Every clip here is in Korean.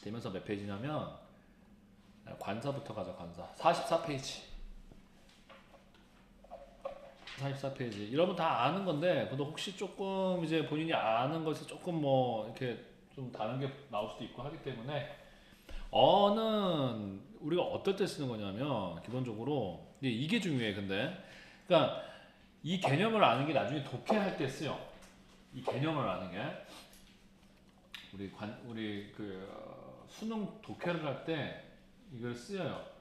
대명사 몇 페이지냐면 관사부터 가자. 관사 44페이지 44페이지 여러분 다 아는 건데 그래도 혹시 조금 이제 본인이 아는 것이 조금 뭐 이렇게 좀 다른 게 나올 수도 있고 하기 때문에 어는 우리가 어떨 때 쓰는 거냐면 기본적으로 이게 중요해. 근데 그러니까 이 개념을 아는 게 나중에 독해할 때 쓰여. 이 개념을 아는 게 우리 수능 독해를 할 때 이걸 쓰여요.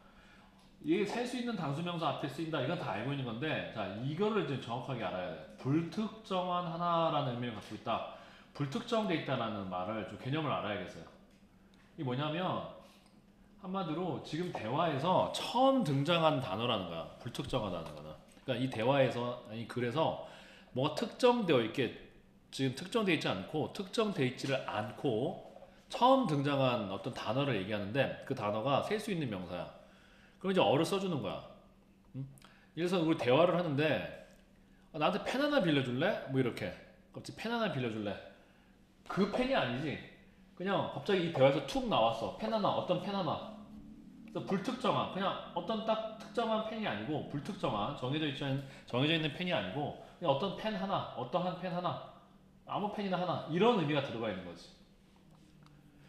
이게 셀 수 있는 단수명사 앞에 쓰인다. 이건 다 알고 있는 건데, 자 이거를 좀 정확하게 알아야 돼. 불특정한 하나라는 의미를 갖고 있다. 불특정돼 있다라는 말을 좀 개념을 알아야겠어요. 이게 뭐냐면 한마디로 지금 대화에서 처음 등장한 단어라는 거야. 불특정하다는 거는. 그러니까 이 대화에서 아니 글에서 뭐가 특정되어 있게 지금 특정되어 있지 않고 특정되어 있지를 않고 처음 등장한 어떤 단어를 얘기하는데 그 단어가 셀 수 있는 명사야. 그럼 이제 어를 써주는 거야. 응? 그래서 우리 대화를 하는데 나한테 펜 하나 빌려줄래? 뭐 이렇게 갑자기 펜 하나 빌려줄래? 그 펜이 아니지. 그냥 갑자기 이 대화에서 툭 나왔어. 펜 하나, 어떤 펜 하나. 그래서 불특정한, 그냥 어떤 딱 특정한 펜이 아니고 불특정한 정해져 있는 펜이 아니고 그냥 어떤 펜 하나, 어떠한 펜 하나, 아무 펜이나 하나 이런 의미가 들어가 있는 거지.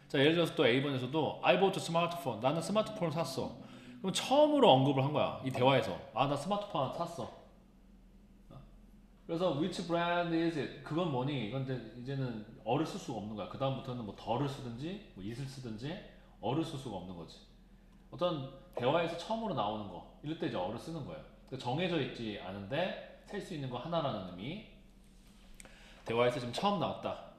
자 예를 들어서 또 A번에서도 I bought a smartphone. 나는 스마트폰을 샀어. 그럼 처음으로 언급을 한 거야. 이 대화에서. 아, 나 스마트폰 샀어. 그래서 which brand is it? 그건 뭐니? 이건 이제는 어를 쓸 수가 없는 거야. 그 다음부터는 뭐 더를 쓰든지 뭐 it을 쓰든지 어를 쓸 수가 없는 거지. 어떤 대화에서 처음으로 나오는 거 이럴 때 이제 어를 쓰는 거예요. 그러니까 정해져 있지 않은데 셀 수 있는 거 하나라는 의미. 대화에서 지금 처음 나왔다.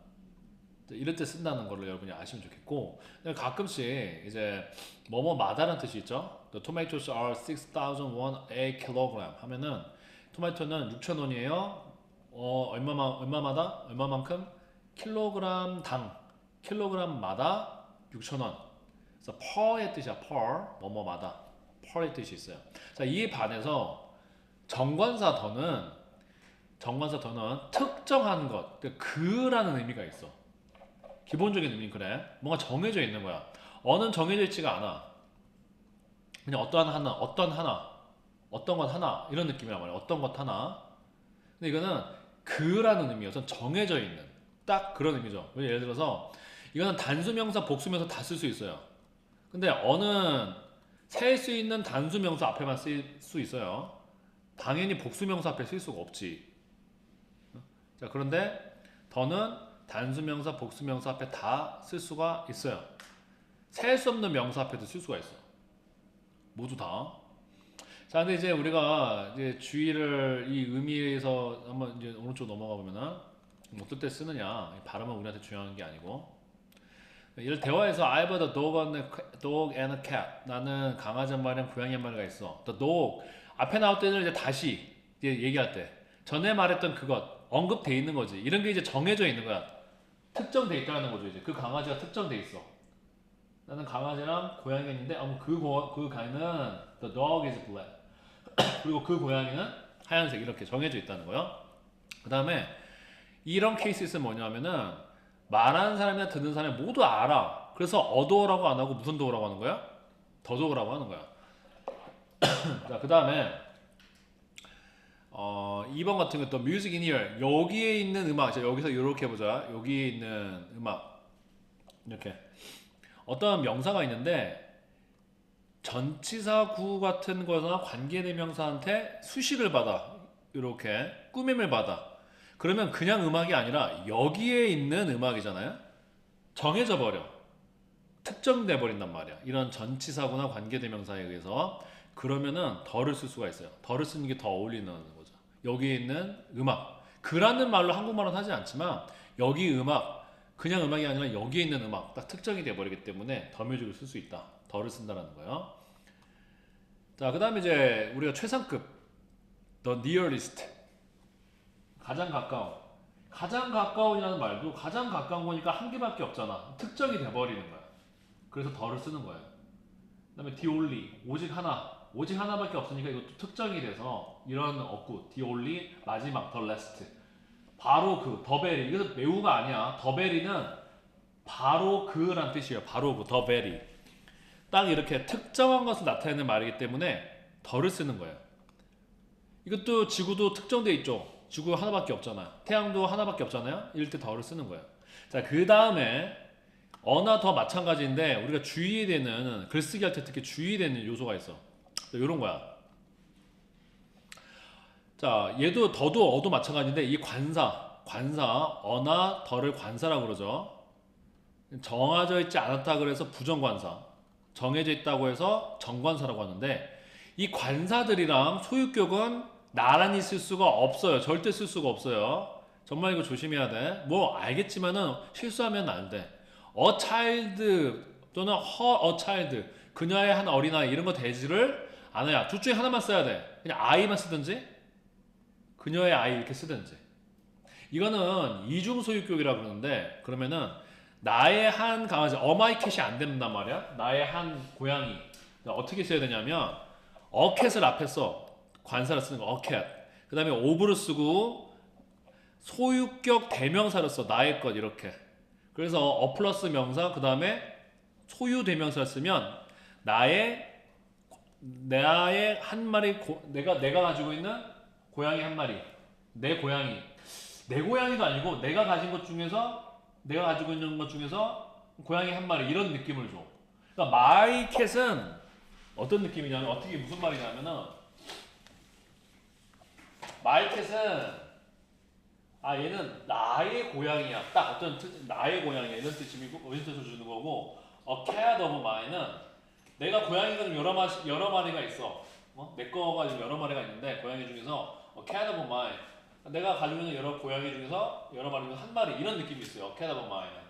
이럴 때 쓴다는 걸로 여러분이 아시면 좋겠고 가끔씩 이제 뭐뭐마다라는 뜻이 있죠. The tomatoes are 6,000 won a kilogram 하면은 토마토는 6,000원이에요. 얼마마다 얼마만큼 킬로그램마다 6,000원. 그래서 per의 뜻이야. per 뭐뭐마다 per의 뜻이 있어요. 자 이에 반해서 정관사 더는 특정한 것, 그라는 의미가 있어. 기본적인 의미는 그래. 뭔가 정해져 있는 거야. 어는 정해져 있지가 않아. 그냥 어떤 것 하나 이런 느낌이란 말이야. 어떤 것 하나. 근데 이거는 그라는 의미여서 정해져 있는 딱 그런 의미죠. 예를 들어서 이거는 단수명사, 복수명사 다 쓸 수 있어요. 근데 어는 셀 수 있는 단수명사 앞에만 쓸 수 있어요. 당연히 복수명사 앞에 쓸 수가 없지. 자 그런데 더는 단수명사, 복수명사 앞에 다 쓸 수가 있어요. 셀 수 없는 명사 앞에도 쓸 수가 있어. 모두 다. 자, 근데 이제 우리가 이제 주의를 이 의미에서 한번 이제 오른쪽 넘어가 보면은 어떨 때 쓰느냐 발음은 우리한테 중요한 게 아니고 예를 대화에서 I have a dog and a cat. 나는 강아지 한 마리랑 고양이 한 마리가 있어. The dog 앞에 나올 때는 이제 다시 이제 얘기할 때 전에 말했던 그것 언급돼 있는 거지. 이런 게 이제 정해져 있는 거야. 특정돼 있다는 거죠. 이제 그 강아지가 특정돼 있어. 나는 강아지랑 고양이가 있는데 그 강아지는 the dog is black. 그리고 그 고양이는 하얀색 이렇게 정해져 있다는 거예요. 그 다음에 이런 케이스에서 뭐냐면은 말하는 사람이나 듣는 사람이 모두 알아. 그래서 어도어라고 안 하고 무슨 도어라고 하는 거야? 더도어라고 하는 거야. 자, 그 다음에 2번 같은 것도 music in ear. 여기에 있는 음악. 자, 여기서 이렇게 해보자. 여기에 있는 음악. 이렇게. 어떤 명사가 있는데 전치사 구 같은 거나 관계대명사한테 수식을 받아. 이렇게 꾸밈을 받아. 그러면 그냥 음악이 아니라 여기에 있는 음악이잖아요. 정해져 버려. 특정돼 버린단 말이야. 이런 전치사구나 관계대명사에 의해서. 그러면은 덜을 쓸 수가 있어요. 덜을 쓰는 게 더 어울리는 거죠. 여기에 있는 음악. 그라는 말로 한국말은 하지 않지만 여기 음악, 그냥 음악이 아니라 여기에 있는 음악 딱 특정이 돼 버리기 때문에 덤유직을 쓸 수 있다. 덜을 쓴다는 거예요. 자, 그 다음에 이제 우리가 최상급 the nearest 가장 가까운. 가장 가까운이라는 말도 가장 가까운 거니까 한 개밖에 없잖아. 특정이 돼버리는 거야. 그래서 덜을 쓰는 거예요. 그 다음에 the only 오직 하나. 오직 하나밖에 없으니까 이것도 특정이 돼서 이런 어구 the only 마지막 the last 바로 그 더베리. 이것도 매우가 아니야. 더베리는 바로 그란 뜻이에요. 바로 그, the very. 딱 이렇게 특정한 것을 나타내는 말이기 때문에 더를 쓰는 거예요. 이것도 지구도 특정돼 있죠. 지구 하나밖에 없잖아요. 태양도 하나밖에 없잖아요. 이럴 때 더를 쓰는 거예요. 자, 그 다음에 어나 더 마찬가지인데 우리가 주의해야 되는 글쓰기 할 때 특히 주의해야 되는 요소가 있어. 이런 거야. 자, 얘도 더도 어도 마찬가지인데 이 관사 어나 더를 관사라고 그러죠. 정해져 있지 않았다 그래서 부정관사, 정해져 있다고 해서 정관사라고 하는데 이 관사들이랑 소유격은 나란히 쓸 수가 없어요. 절대 쓸 수가 없어요. 정말 이거 조심해야 돼. 뭐 알겠지만은 실수하면 안 돼. a child 또는 a child 그녀의 한 어린아이 이런 거 대지를 안 해야. 둘 중에 하나만 써야 돼. 그냥 아이만 쓰든지 그녀의 아이 이렇게 쓰든지. 이거는 이중 소유격이라고 그러는데 그러면은 나의 한 강아지 my cat이 안 된단 말이야. 나의 한 고양이 어떻게 써야 되냐면 a cat을 앞에 써. 관사를 쓰는 거 a cat. 그 다음에 of를 쓰고 소유격 대명사를 써. 나의 것 이렇게. 그래서 a 플러스 명사 그 다음에 소유 대명사를 쓰면 나의 한 마리 내가 가지고 있는 고양이 한 마리. 내 고양이도 아니고 내가 가지고 있는 것 중에서 고양이 한 마리 이런 느낌을 줘. 그러니까 my cat은 어떤 느낌이냐면 어떻게 무슨 말이냐면은 my cat은 얘는 나의 고양이야. 딱 어떤 뜻 나의 고양이야 이런 뜻이고 어떤 뜻을 주는 거고 a cat of mine은 내가 고양이가 좀 여러 마리가 있어. 내 거가 좀 여러 마리가 있는데 고양이 중에서 a cat of mine 내가 가지고 있는 여러 고양이 중에서 여러 마리 중에 한 마리 이런 느낌이 있어요. a cat of mine.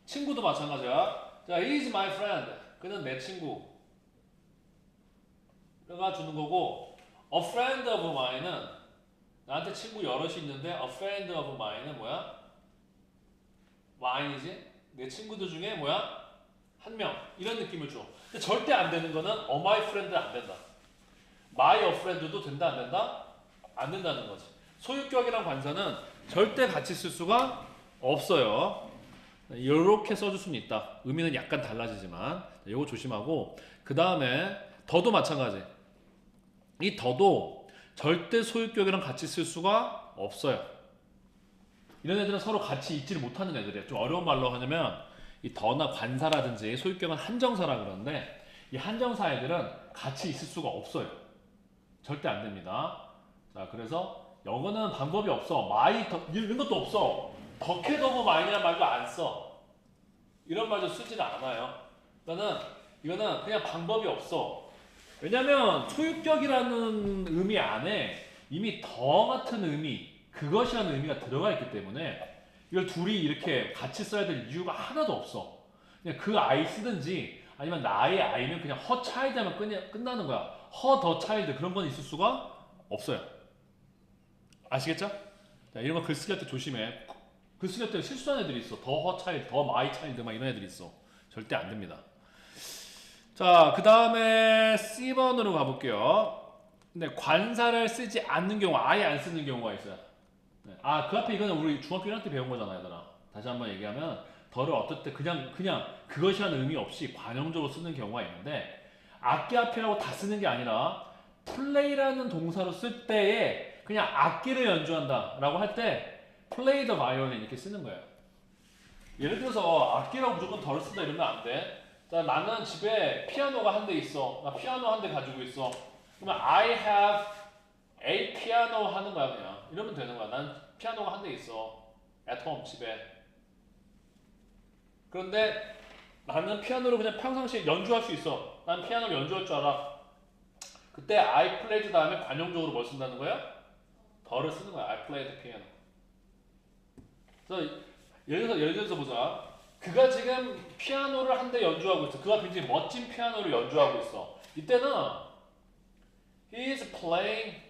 친구도 마찬가지야. 자, he is my friend. 그는 내 친구가 주는 거고 a friend of mine은 나한테 친구 여럿이 있는데 a friend of mine은 뭐야? mine이지? 내 친구들 중에 뭐야? 한 명. 이런 느낌을 줘. 근데 절대 안 되는 거는 my friend는 안 된다. my a friend도 된다 안 된다? 안 된다는 거지. 소유격이랑 관사는 절대 같이 쓸 수가 없어요. 이렇게 써줄 수는 있다. 의미는 약간 달라지지만 이거 조심하고 그 다음에 더도 마찬가지. 이 더도 절대 소유격이랑 같이 쓸 수가 없어요. 이런 애들은 서로 같이 있지를 못하는 애들이에요. 좀 어려운 말로 하냐면 이 더나 관사라든지 소유격은 한정사라 그러는데 이 한정사 애들은 같이 있을 수가 없어요. 절대 안 됩니다. 자, 그래서 영어는 방법이 없어. 이런 것도 없어. 더캣 오브 마인이라는 말도 안 써. 이런 말도 쓰지는 않아요. 이거는 그냥 방법이 없어. 왜냐면 소유격이라는 의미 안에 이미 더 같은 의미, 그것이라는 의미가 들어가 있기 때문에 이걸 둘이 이렇게 같이 써야 될 이유가 하나도 없어. 그냥 그 아이 쓰든지 아니면 나의 아이면 그냥 her child 하면 끝나는 거야. her the child 그런 건 있을 수가 없어요. 아시겠죠? 자, 이런 거 글쓰기 할 때 조심해. 글쓰기 할 때 실수하는 애들이 있어. 더 her child, 더 my child 막 이런 애들이 있어. 절대 안 됩니다. 자, 그 다음에 C번으로 가볼게요. 근데 관사를 쓰지 않는 경우, 아예 안 쓰는 경우가 있어요. 그 앞에 이거는 우리 중학교 1학년 때 배운 거잖아요, 얘들아. 다시 한번 얘기하면 덜을 어떨 때 그냥 그것이라는 의미 없이 관용적으로 쓰는 경우가 있는데 악기 앞이라고 다 쓰는 게 아니라 play라는 동사로 쓸 때에 그냥 악기를 연주한다 라고 할 때 play the violin 이렇게 쓰는 거예요. 예를 들어서 악기라고 무조건 덜을 쓴다 이러면 안 돼. 자, 나는 집에 피아노가 한 대 있어. 나 피아노 한 대 가지고 있어. 그러면 I have a piano 하는 거야 그냥. 이러면 되는 거야. 난 피아노가 한 대 있어. at home 집에. 그런데 나는 피아노를 그냥 평상시에 연주할 수 있어. 난 피아노를 연주할 줄 알아. 그때 I played 다음에 관용적으로 뭘 쓴다는 거야? 더를 쓰는 거야. I played piano. 그래서 예를 들어서 보자. 그가 지금 피아노를 한 대 연주하고 있어. 그가 굉장히 멋진 피아노를 연주하고 있어. 이때는 he is playing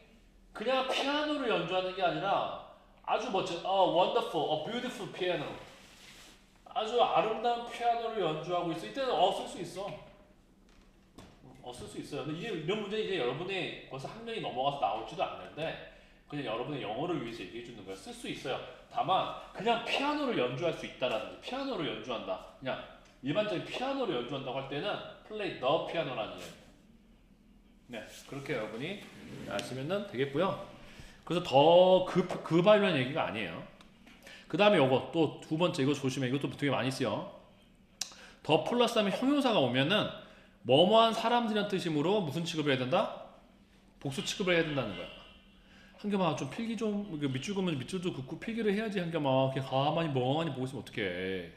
그냥 피아노를 연주하는 게 아니라 아주 멋진 wonderful, a beautiful piano 아주 아름다운 피아노를 연주하고 있어. 이때는 쓸 수 있어. 쓸 수 있어요. 근데 이런 문제는 이제 여러분이 벌써 학년이 넘어가서 나올지도 않는데 그냥 여러분의 영어를 위해서 얘기해 주는 거야. 쓸 수 있어요. 다만 그냥 피아노를 연주할 수 있다라든지 피아노를 연주한다. 그냥 일반적인 피아노를 연주한다고 할 때는 play the piano라는 얘기. 네, 그렇게 여러분이 아시면 되겠고요. 그래서 더 급하려는 얘기가 아니에요. 그 다음에 요거 또 두 번째 이거 조심해. 이것도 되게 많이 쓰여. 더 플러스 하면 형용사가 오면은 뭐뭐한 사람들이란 뜻이므로 무슨 취급을 해야 된다? 복수 취급을 해야 된다는 거야. 한겸아 좀 필기 좀 밑줄 긋으면 밑줄도 긋고 필기를 해야지. 한겸아 그냥 가만히 멍하니 보고 있으면 어떡해.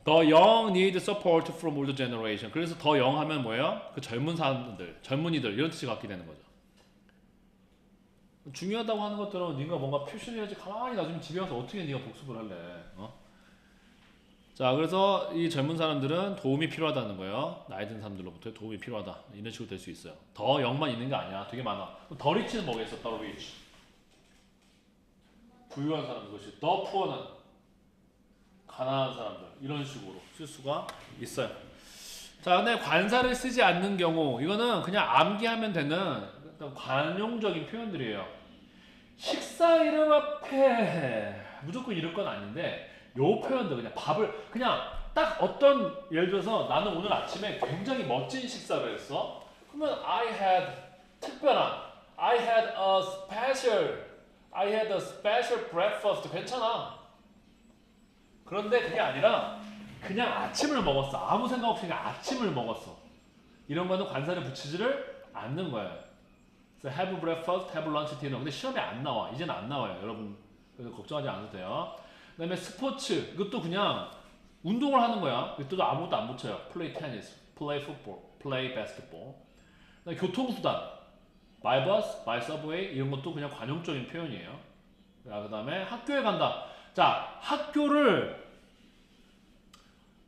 The young need support from older generation. 그래서 더 young 하면 뭐예요? 그 젊은 사람들, 젊은이들 이런 뜻이 갖게 되는 거죠. 중요하다고 하는 것들은 네가 뭔가 표시를 해야지. 가만히 놔두면 집에 와서 어떻게 네가 복습을 할래? 자, 그래서 이 젊은 사람들은 도움이 필요하다는 거예요. 나이 든 사람들로부터 도움이 필요하다. 이런 식으로 될 수 있어요. 더 영만 있는 게 아니야. 되게 많아. 더 리치는 뭐겠어? 더 리치. 부유한 사람들 것이. 더 푸어는 가난한 사람들. 이런 식으로 쓸 수가 있어요. 자, 근데 관사를 쓰지 않는 경우 이거는 그냥 암기하면 되는 관용적인 표현들이에요. 식사 이름 앞에 무조건 이럴 건 아닌데 요 표현도 그냥 밥을 그냥 딱 어떤 예를 들어서 나는 오늘 아침에 굉장히 멋진 식사를 했어. 그러면 특별한 I had a special breakfast 괜찮아. 그런데 그게 아니라 그냥 아침을 먹었어. 아무 생각 없이 그냥 아침을 먹었어. 이런 거는 관사를 붙이지를 않는 거예요. 그래서 have breakfast, have lunch, dinner. 근데 시험에 안 나와. 이제는 안 나와요. 여러분 그래서 걱정하지 않아도 돼요. 그 다음에 스포츠. 이것도 그냥 운동을 하는 거야. 이것도 아무것도 안 붙여요. play tennis, play football, play basketball. 그다음에 교통수단. by bus, by subway 이런 것도 그냥 관용적인 표현이에요. 그 다음에 학교에 간다. 자, 학교를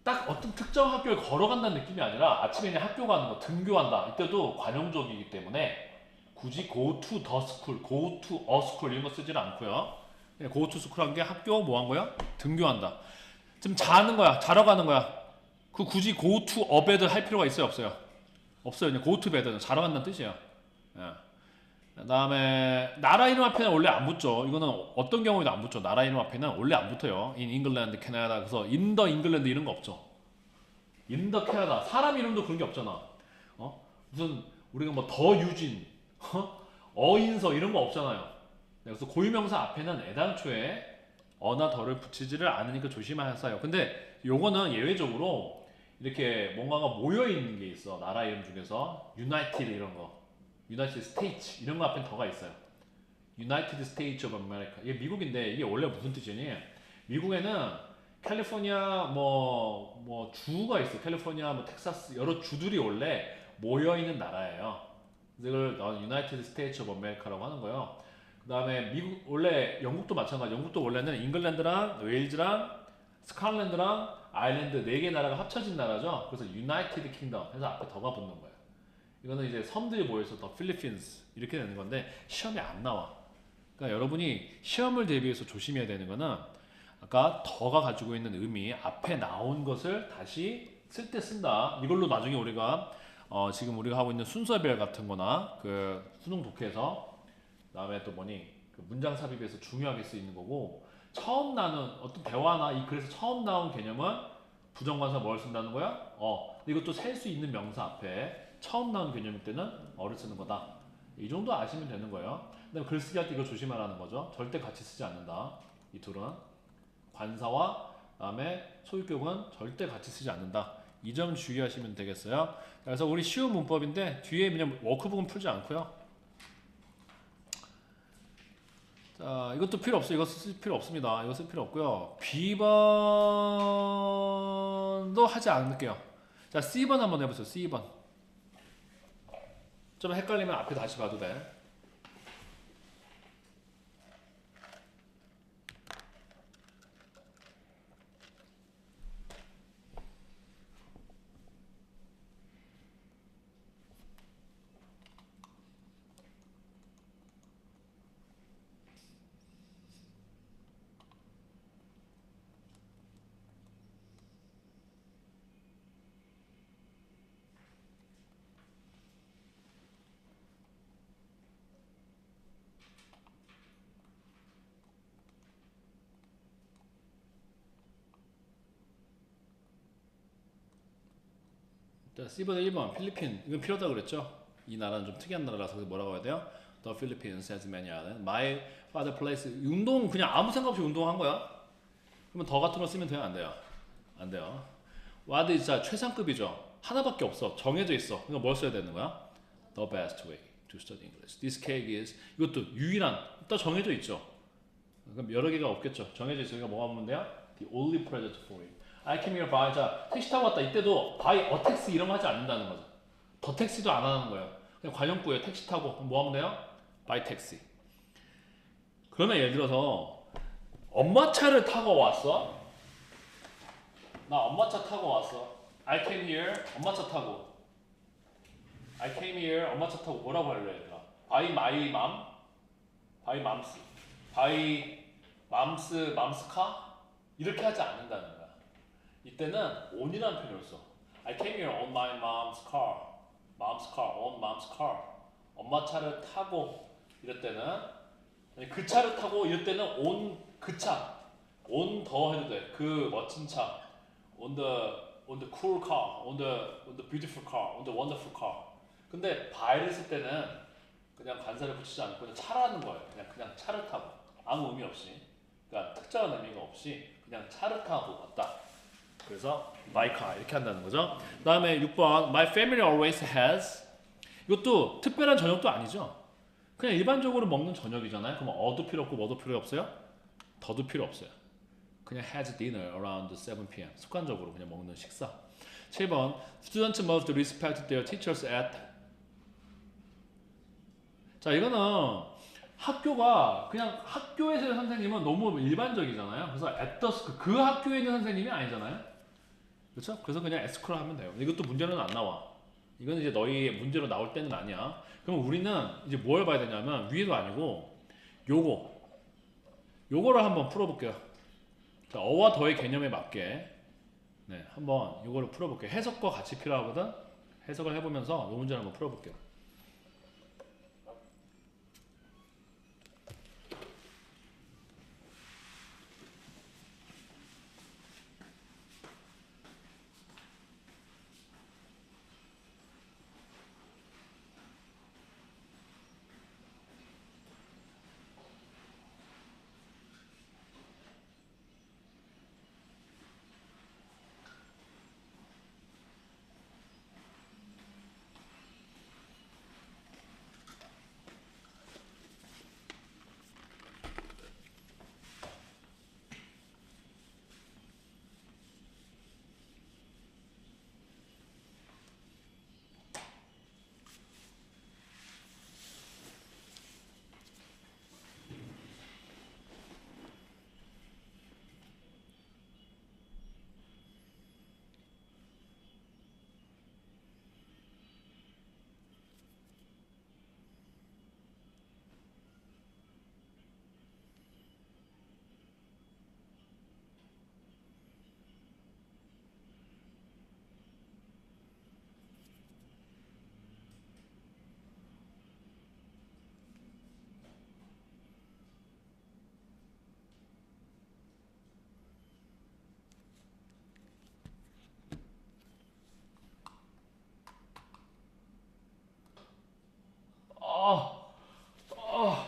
딱 어떤 특정 학교에 걸어간다는 느낌이 아니라 아침에 그냥 학교 가는 거, 등교한다. 이때도 관용적이기 때문에 굳이 go to the school, go to a school 이런 거 쓰지는 않고요. 그냥 go to school 한 게 학교 뭐 한 거야? 등교한다. 지금 자는 거야, 자러 가는 거야. 그 굳이 go to a bed 할 필요가 있어요, 없어요? 없어요. 그냥 go to bed는 자러 간다는 뜻이에요. 예. 그 다음에 나라 이름 앞에는 원래 안 붙죠. 이거는 어떤 경우에도 안 붙죠. 나라 이름 앞에는 원래 안 붙어요. in England, Canada. 그래서 in the England 이런 거 없죠. in the Canada. 사람 이름도 그런 게 없잖아. 무슨 우리가 뭐 더 유진, 어인서 이런 거 없잖아요. 그래서 고유명사 앞에는 애당초에 어나 더를 붙이지를 않으니까 조심하세요. 근데 요거는 예외적으로 이렇게 뭔가가 모여 있는 게 있어. 나라 이름 중에서 United 이런 거. United States 이런 거 앞에 더가 있어요. United States of America. 이게 미국인데 이게 원래 무슨 뜻이니? 미국에는 캘리포니아 뭐 주가 있어. 캘리포니아 뭐 텍사스 여러 주들이 원래 모여 있는 나라예요. 이걸 United States of America라고 하는 거예요. 그다음에 미국 원래 영국도 마찬가지. 영국도 원래는 잉글랜드랑 웨일즈랑 스칼랜드랑 아일랜드 4개 나라가 합쳐진 나라죠. 그래서 United Kingdom 해서 앞에 더가 붙는 거예요. 이거는 이제 섬들이 모여서 더 필리핀스 이렇게 되는 건데 시험에 안 나와. 그러니까 여러분이 시험을 대비해서 조심해야 되는 거는 아까 더가 가지고 있는 의미 앞에 나온 것을 다시 쓸 때 쓴다. 이걸로 나중에 우리가 지금 우리가 하고 있는 순서별 같은 거나 그 수능 독해에서 그다음에 또 그 문장 삽입에서 중요하게 쓰이는 거고 처음 나는 어떤 대화나 이 글에서 처음 나온 개념은 부정관사 뭘 쓴다는 거야? 이것도 셀 수 있는 명사 앞에 처음 나온 개념일 때는 어를 쓰는 거다. 이 정도 아시면 되는 거예요. 근데 글쓰기 할 때 이거 조심하라는 거죠. 절대 같이 쓰지 않는다. 이 둘은 관사와 그다음에 소유격은 절대 같이 쓰지 않는다. 이 점 주의하시면 되겠어요. 그래서 우리 쉬운 문법인데 뒤에 그냥 워크북은 풀지 않고요. 자, 이것도 필요 없어요. 이거 쓸 필요 없습니다. 이거 쓸 필요 없고요. B번도 하지 않을게요. 자, C번 한번 해보세요. C번. 좀 헷갈리면 앞에 다시 봐도 돼. 자, C번에 1번 필리핀 이건 필요하다 그랬죠. 이 나라는 좀 특이한 나라라서 뭐라고 해야 돼요? The Philippines has many islands. My father plays. 운동 그냥 아무 생각 없이 운동한 거야. 그러면 더 같은 거 쓰면 돼요? 안 돼요? 안 돼요. What is 진짜 최상급이죠. 하나밖에 없어. 정해져 있어. 그러니까 뭘 써야 되는 거야? The best way to study English. This cake is 이것도 유일한 또 정해져 있죠. 그럼 여러 개가 없겠죠. 정해져 있으니까 뭐가 보면 돼요? The only present for you. I came here by 자 택시 타고 왔다. 이때도 by a taxi 이런 거 하지 않는다는 거죠. 더 택시도 안 하는 거예요. 그냥 관용구에 택시 타고 그럼 뭐 하면 돼요? by taxi. 그러면 예를 들어서 엄마 차를 타고 왔어. 나 엄마 차 타고 왔어. I came here 엄마 차 타고. I came here 엄마 차 타고 뭐라고 할래 얘들아? By my mom? By mom's? By mom's car? 이렇게 하지 않는다는 거야. 이때는 on이라는 표현을 써. I came here on my mom's car. Mom's car, on mom's car. 엄마 차를 타고 이럴 때는 아니, 그 차를 타고 이럴 때는 on 그 차. on 더 해도 돼. 그 멋진 차. on the cool car, on the beautiful car, on the wonderful car. 근데 by를 쓸 때는 그냥 관사를 붙이지 않고 그냥 차라는 거예요. 그냥 차를 타고 아무 의미 없이. 그러니까 특정한 의미가 없이 그냥 차를 타고 왔다. 그래서 my car 이렇게 한다는 거죠. 그다음에 6번 my family always has 이것도 특별한 저녁도 아니죠. 그냥 일반적으로 먹는 저녁이잖아요. 그럼 어도 필요 없고 뭐도 필요 없어요? 더도 필요 없어요. 그냥 has dinner around 7 p.m. 습관적으로 그냥 먹는 식사. 7번 students must respect their teachers at 자 이거는 학교가 그냥 학교에서의 선생님은 너무 일반적이잖아요. 그래서 at the school 그 학교에 있는 선생님이 아니잖아요. 그렇죠? 그래서 그냥 at school 하면 돼요. 이것도 문제는 안 나와. 이건 이제 너희 문제로 나올 때는 아니야. 그럼 우리는 이제 뭘 봐야 되냐면 위에도 아니고 요거를 한번 풀어볼게요. 자, 어와 더의 개념에 맞게 네, 한번 요거를 풀어볼게요. 해석과 같이 필요하거든. 해석을 해보면서 요 문제를 한번 풀어볼게요.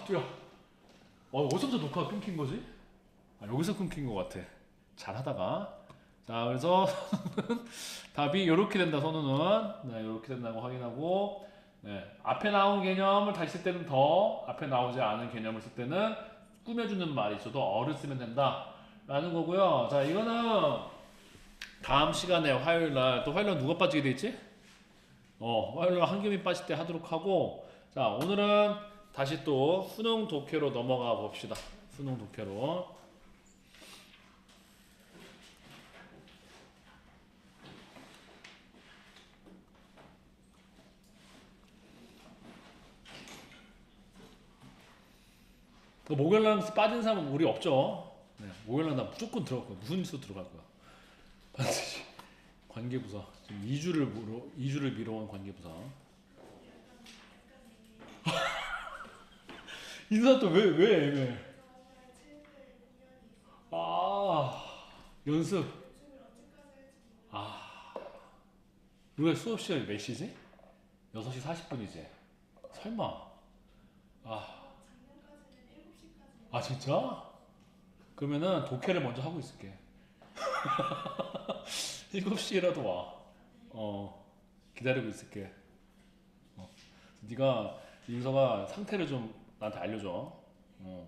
뛰어. 어디서부터 녹화가 끊긴 거지? 여기서 끊긴 것 같아. 잘하다가. 자, 그래서 답이 이렇게 된다. 선우는 네, 이렇게 된다고 확인하고 네, 앞에 나온 개념을 다시 쓸 때는 더, 앞에 나오지 않은 개념을 쓸 때는 꾸며주는 말이 있어도 어를 쓰면 된다. 라는 거고요. 자, 이거는 다음 시간에 화요일날 또 화요일날 누가 빠지게 돼 있지? 화요일날 한겸이 빠질 때 하도록 하고 자, 오늘은 다시 또 수능 독해로 넘어가 봅시다. 수능 독해로. 목요일날 빠진 사람은 우리 없죠? 네, 목요일날 나 무조건 들어갈 거야. 무슨 일로 들어갈 거야. 반드시. 관계부서. 지금 2주를 미뤄온 관계부서. 인사 또 왜 애매해? 연습. 우리가 수업 시간이 몇 시지? 6시 40분이지? 설마. 아, 아 진짜? 그러면은 독해를 먼저 하고 있을게. 7시라도 와. 기다리고 있을게. 어. 네가 윤서가 상태를 좀 나한테 알려줘. 난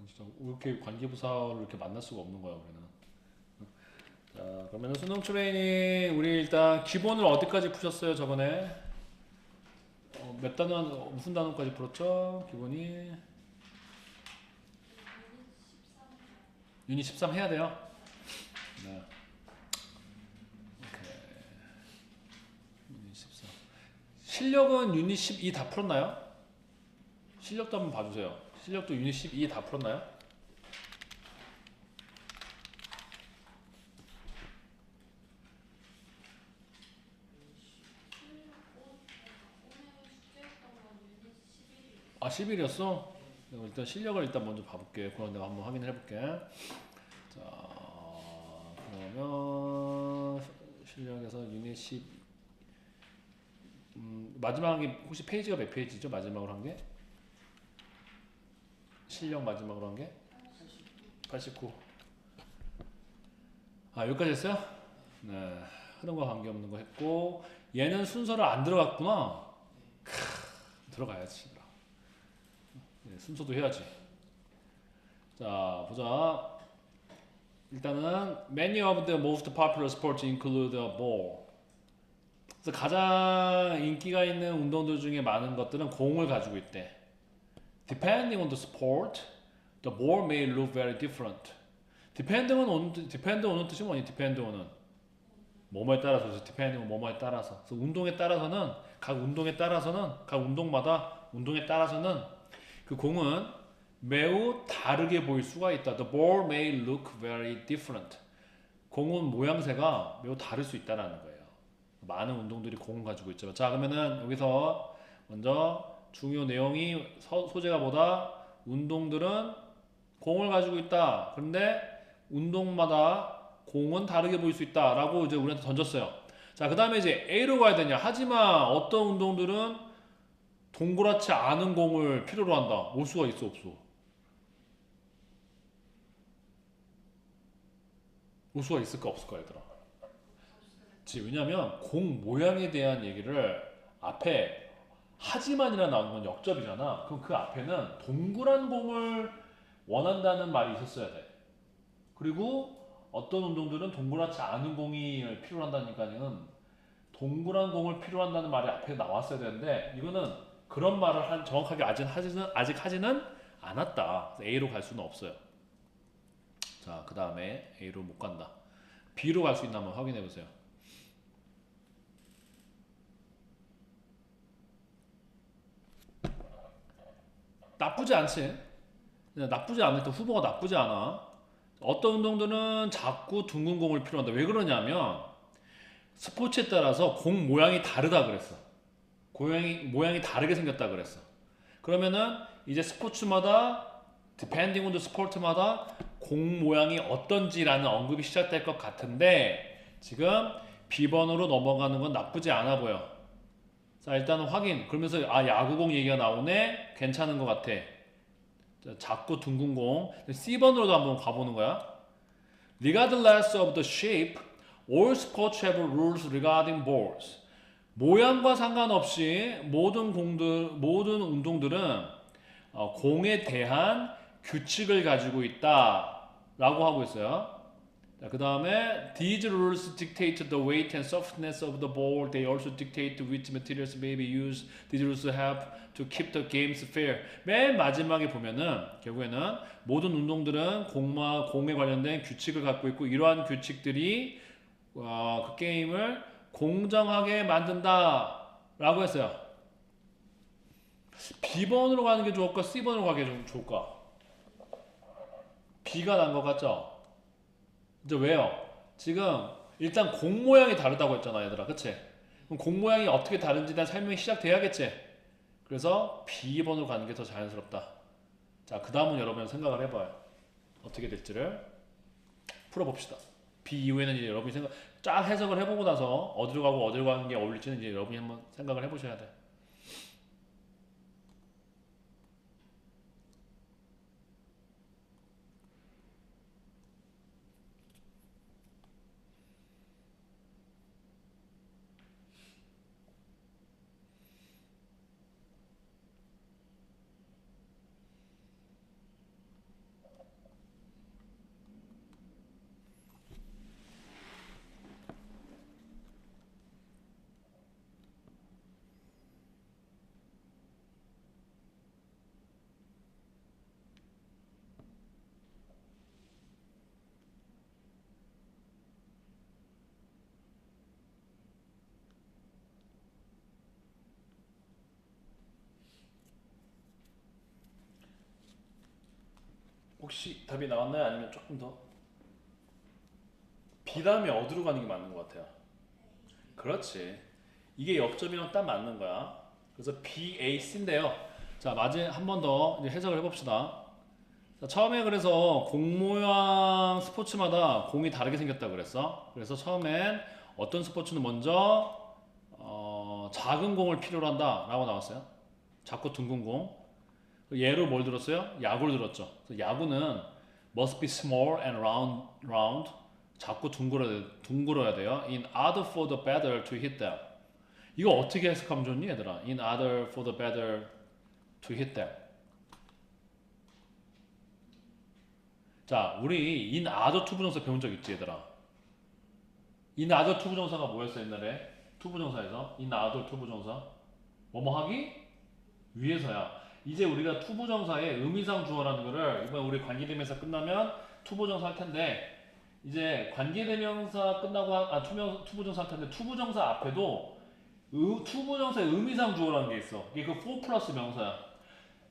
진짜 이렇게 관계부사를 이렇게 만날 수가 없는 거야 우리는. 자, 그러면 수능 트레이닝 우리 일단 기본을 어디까지 푸셨어요 저번에? 몇 단원 무슨 단원까지 풀었죠? 기본이 유닛 13 해야 돼요. 네. 오케이. 유닛 13. 실력은 유닛 12 다 풀었나요? 실력도 한번 봐주세요. 실력도 유닛 12 다 풀었나요? 아 11이었어? 일단 실력을 일단 먼저 봐볼게. 그럼 내가 한번 확인을 해볼게. 자 그러면 실력에서 유닛 10 마지막에 혹시 페이지가 몇 페이지죠? 마지막으로 한 게? 실력 마지막으로 한 게? 89. 아 여기까지 했어요? 네. 흐름과 관계없는 거 했고 얘는 순서를 안 들어갔구나. 들어가야지. 네, 순서도 해야지. 자 보자. 일단은 many of the most popular sports include a ball. 그래서 가장 인기가 있는 운동들 중에 많은 것들은 공을 가지고 있대. Depending on the sport, the ball may look very different. depend on 뜻이 뭐니? depend on은 뭐뭐에 따라서. 그래서 depending on 뭐뭐에 따라서. 그래서 운동에 따라서는 각 운동마다 운동에 따라서는 그 공은 매우 다르게 보일 수가 있다. The ball may look very different. 공은 모양새가 매우 다를 수 있다라는 거예요. 많은 운동들이 공을 가지고 있죠. 자 그러면은 여기서 먼저 중요 내용이 소재가 뭐다? 운동들은 공을 가지고 있다. 그런데 운동마다 공은 다르게 보일 수 있다라고 이제 우리한테 던졌어요. 자 그 다음에 이제 A로 가야 되냐? 하지만 어떤 운동들은 동그랗지 않은 공을 필요로 한다. 올 수가 있어 없어? 올 수가 있을까 없을까 얘들아? 왜냐면 공 모양에 대한 얘기를 앞에 하지만이라 나오는 건 역접이잖아. 그럼 그 앞에는 동그란 공을 원한다는 말이 있었어야 돼. 그리고 어떤 운동들은 동그랗지 않은 공이 필요한다니까는 동그란 공을 필요한다는 말이 앞에 나왔어야 되는데 이거는 그런 말을 정확하게 아직 하지는 않았다. A로 갈 수는 없어요. 자, 그 다음에 A로 못 간다. B로 갈 수 있나 한번 확인해 보세요. 나쁘지 않지? 나쁘지 않을 때 후보가 나쁘지 않아. 어떤 운동들은 작고 둥근 공을 필요한다. 왜 그러냐면 스포츠에 따라서 공 모양이 다르다 그랬어. 모양이 다르게 생겼다 그랬어. 그러면은 이제 스포츠마다 depending on the sport마다 공 모양이 어떤지라는 언급이 시작될 것 같은데 지금 B번으로 넘어가는 건 나쁘지 않아 보여. 자 일단은 확인. 그러면서 아 야구공 얘기가 나오네. 괜찮은 것 같아. 자, 작고 둥근 공. C번으로도 한번 가보는 거야. Regardless of the shape, all sports have rules regarding balls. 모양과 상관없이 모든 운동들은 공에 대한 규칙을 가지고 있다라고 하고 있어요. 그 다음에 These rules dictate the weight and softness of the ball. They also dictate which materials may be used. These rules help to keep the games fair. 맨 마지막에 보면은 결국에는 모든 운동들은 공에 관련된 규칙을 갖고 있고 이러한 규칙들이 그 게임을 공정하게 만든다라고 했어요. B번으로 가는 게 좋을까? C번으로 가는 게 좋을까? B가 난 것 같죠? 이제 왜요? 지금 일단 공 모양이 다르다고 했잖아 얘들아. 그치? 그럼 공 모양이 어떻게 다른지 대한 설명이 시작돼야겠지? 그래서 B번으로 가는 게 더 자연스럽다. 자 그 다음은 여러분 생각을 해봐요. 어떻게 될지를 풀어봅시다. B 이후에는 이제 여러분이 쫙 해석을 해보고 나서 어디로 가고 어디로 가는 게 어울릴지는 이제 여러분이 한번 생각을 해보셔야 돼. 혹시 답이 나왔나요? 아니면 조금 더? B 다음에 어디로 가는 게 맞는 것 같아요? 그렇지. 이게 역점이랑 딱 맞는 거야. 그래서 B, A, C인데요. 자, 마지막 한 번 더 해석을 해봅시다. 자, 처음에 그래서 공 모양 스포츠마다 공이 다르게 생겼다고 그랬어. 그래서 처음엔 어떤 스포츠는 먼저 작은 공을 필요로 한다 라고 나왔어요. 작고 둥근 공. 예로 뭘 들었어요? 야구를 들었죠. 그래서 야구는 must be small and round. 작고 둥글어야 돼요. In order for the batter to hit them. 이거 어떻게 해석하면 좋니 얘들아? In order for the batter to hit them. 자, 우리 in order to 부정사 배운 적 있지 얘들아? in order to 부정사가 뭐였어 옛날에? to 부정사에서 in order to 부정사 뭐뭐 하기 위해서야. 이제 우리가 to 부정사의 의미상 주어라는 거를 이번에 우리 관계대명사 끝나면 to 부정사 할 텐데 이제 관계대명사 끝나고 to 부정사 할 텐데 to 부정사 앞에도 to 부정사의 의미상 주어라는 게 있어. 이게 그 for 플러스 명사야.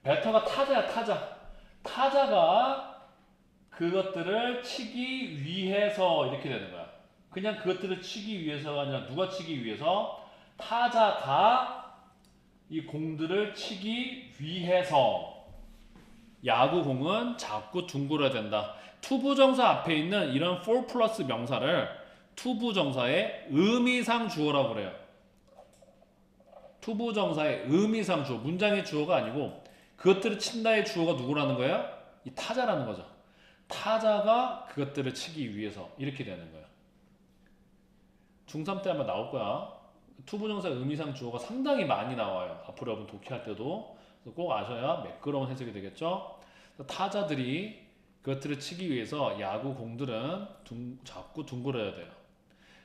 배터가 타자야 타자. 타자가 그것들을 치기 위해서 이렇게 되는 거야. 그냥 그것들을 치기 위해서가 아니라 누가 치기 위해서? 타자가 이 공들을 치기 위해서. 야구공은 자꾸 둥글어야 된다. 투부정사 앞에 있는 이런 for 플러스 명사를 투부정사의 의미상 주어라고 그래요. 투부정사의 의미상 주어. 문장의 주어가 아니고 그것들을 친다의 주어가 누구라는 거예요? 이 타자라는 거죠. 타자가 그것들을 치기 위해서 이렇게 되는 거예요. 중3 때 아마 나올 거야. 투부정사 의미상 주어가 상당히 많이 나와요. 앞으로 여러분 독해할 때도 꼭 아셔야 매끄러운 해석이 되겠죠. 타자들이 그것들을 치기 위해서 야구 공들은 자꾸 둥글어야 돼요.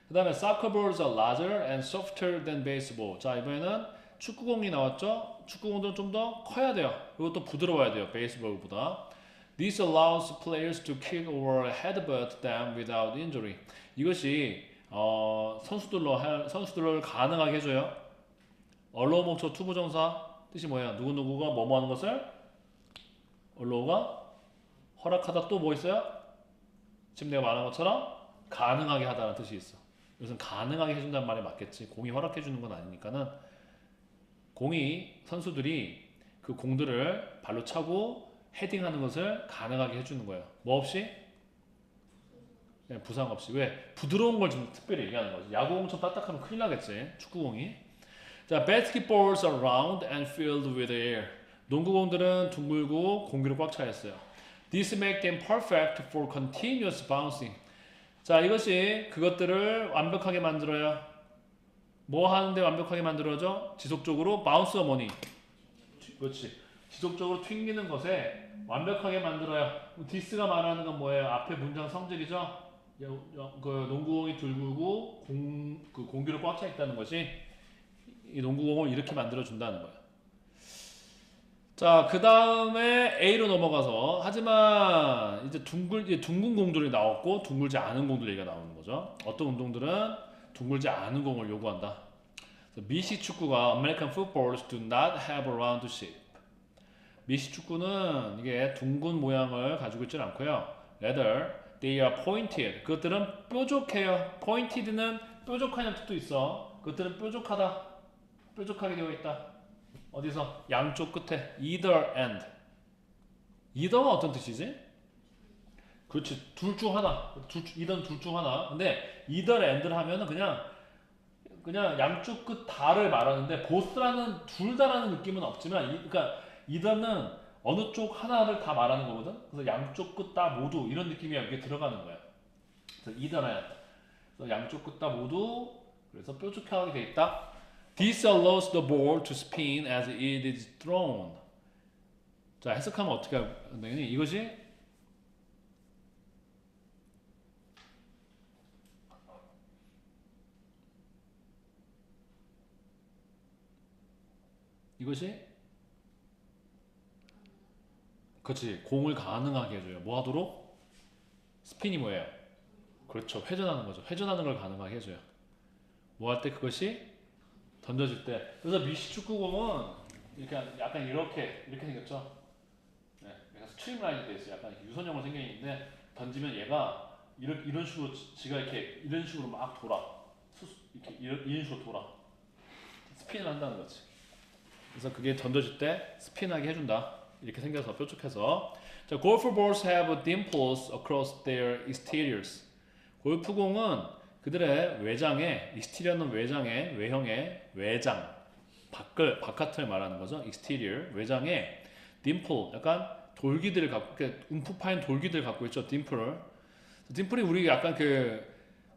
그 다음에 soccer balls are larger and softer than baseball. 자, 이번에는 축구공이 나왔죠. 축구공들은 좀 더 커야 돼요. 그리고 또 부드러워야 돼요. 베이스볼보다. This allows players to kick or headbutt them without injury. 이것이 선수들을 가능하게 해줘요. allow 목적 투부정사 뜻이 뭐예요? 누구누구가 뭐뭐 하는 것을 allow가 허락하다. 또 뭐 있어요? 지금 내가 말한 것처럼 가능하게 하다는 뜻이 있어. 이것은 가능하게 해준다는 말이 맞겠지. 공이 허락해주는 건 아니니까는 선수들이 그 공들을 발로 차고 헤딩하는 것을 가능하게 해주는 거예요. 뭐 없이? 네, 부상 없이. 왜? 부드러운 걸 좀 특별히 얘기하는 거지. 야구공처럼 딱딱하면 큰일 나겠지. 축구공이. 자, basketballs are round and filled with air. 농구공들은 둥글고 공기로 꽉 차 있어요. This makes them perfect for continuous bouncing. 자, 이것이 그것들을 완벽하게 만들어요. 뭐 하는데 완벽하게 만들어져? 지속적으로 바운스가 뭐니? 그렇지. 지속적으로 튕기는 것에 완벽하게 만들어요. this가 말하는 건 뭐예요? 앞에 문장 성질이죠? 그 농구공이 둥글고 그 공기로 꽉 차 있다는 것이 이 농구공을 이렇게 만들어 준다는 거예요. 자, 그 다음에 A로 넘어가서 하지만 이제 둥근 공들이 나왔고 둥글지 않은 공들 얘기가 나오는 거죠. 어떤 운동들은 둥글지 않은 공을 요구한다. 미식 축구가 American footballs do not have a round shape. 미식 축구는 이게 둥근 모양을 가지고 있지는 않고요. Rather, they are pointed. 그것들은 뾰족해요. pointed는 뾰족하다는 뜻도 있어. 그것들은 뾰족하다. 뾰족하게 되어 있다. 어디서? 양쪽 끝에 either end. either가 어떤 뜻이지? 그렇지. 둘 중 하나. 이든 둘 중 하나. 근데 either and를 하면은 그냥 양쪽 끝 다를 말하는데 both라는 둘 다라는 느낌은 없지만 그러니까 either는 어느 쪽 하나를 다 말하는 거거든. 그래서 양쪽 끝 다 모두 이런 느낌이 여기에 들어가는 거야. 그래서 either and. 그래서 양쪽 끝 다 모두 그래서 뾰족하게 돼 있다. This allows the ball to spin as it is thrown. 자, 해석하면 어떻게 되니? 이것이 그렇지. 공을 가능하게 해줘요. 뭐 하도록? 스핀이 뭐예요? 그렇죠. 회전하는 거죠. 회전하는 걸 가능하게 해줘요. 뭐 할 때 그것이 던져질 때. 그래서 미시 축구공은 이렇게 약간 이렇게 생겼죠. 네, 약간 스트림라인이 돼 있어요. 약간 유선형으로 생겨 있는데 던지면 얘가 이런 식으로 지가 이렇게 이런 식으로 막 돌아. 이렇게 이런 식으로 돌아. 스핀을 한다는 거지. 그래서 그게 던져질 때 스핀하게 해준다. 이렇게 생겨서 뾰족해서. 자, golf balls have dimples across their exteriors. 골프공은 그들의 외장에, exterior는 외장에, 외형의 외장, 바깥을 말하는 거죠. exterior, 외장에 dimple, 약간 돌기들을 갖고, 움푹 파인 돌기들을 갖고 있죠. dim플이 우리 약간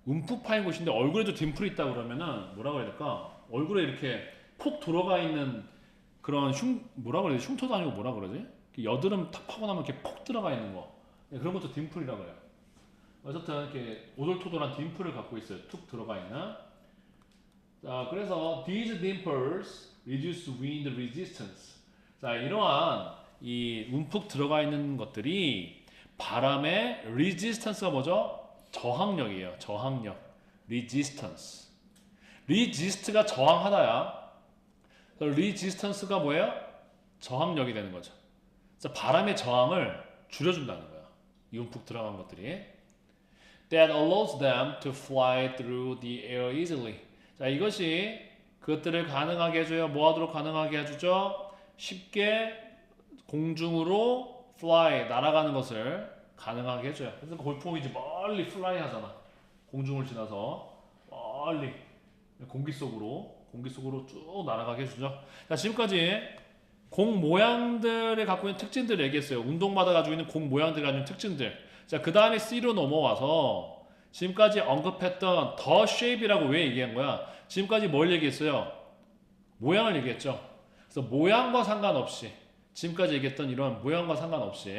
움푹 파인 곳인데 얼굴에도 dim플이 있다 그러면은 뭐라고 해야 될까? 얼굴에 이렇게 콕 들어가 있는 그런 뭐라 그러지? 흉터도 아니고 뭐라 그러지? 여드름 탁 파고 나면 이렇게 콕 들어가 있는 거. 그런 것도 dim플이라고 해요. 어쨌든 이렇게 오돌토돌한 dim플을 갖고 있어요. 툭 들어가 있는. 자, 그래서 these dimples reduce wind resistance. 자, 이러한 이 움푹 들어가 있는 것들이 바람의 resistance가 뭐죠? 저항력이에요. 저항력. resistance. resist가 저항하다야. resistance가 뭐예요? 저항력이 되는 거죠. 그래서 바람의 저항을 줄여준다는 거야. 이 움푹 들어간 것들이. That allows them to fly through the air easily. 자, 이것이 그것들을 가능하게 해줘요. 뭐 하도록 가능하게 해주죠? 쉽게 공중으로 fly, 날아가는 것을 가능하게 해줘요. 그래서 골프공이 이제 멀리 fly 하잖아. 공중을 지나서 멀리 공기 속으로 쭉 날아가게 해주죠. 자, 지금까지 공 모양들을 갖고 있는 특징들을 얘기했어요. 운동마다 가지고 있는 공 모양들을 가지고 있는 특징들. 자, 그 다음에 C로 넘어와서 지금까지 언급했던 더 shape이라고 왜 얘기한 거야? 지금까지 뭘 얘기했어요? 모양을 얘기했죠. 그래서 모양과 상관없이 지금까지 얘기했던 이런 모양과 상관없이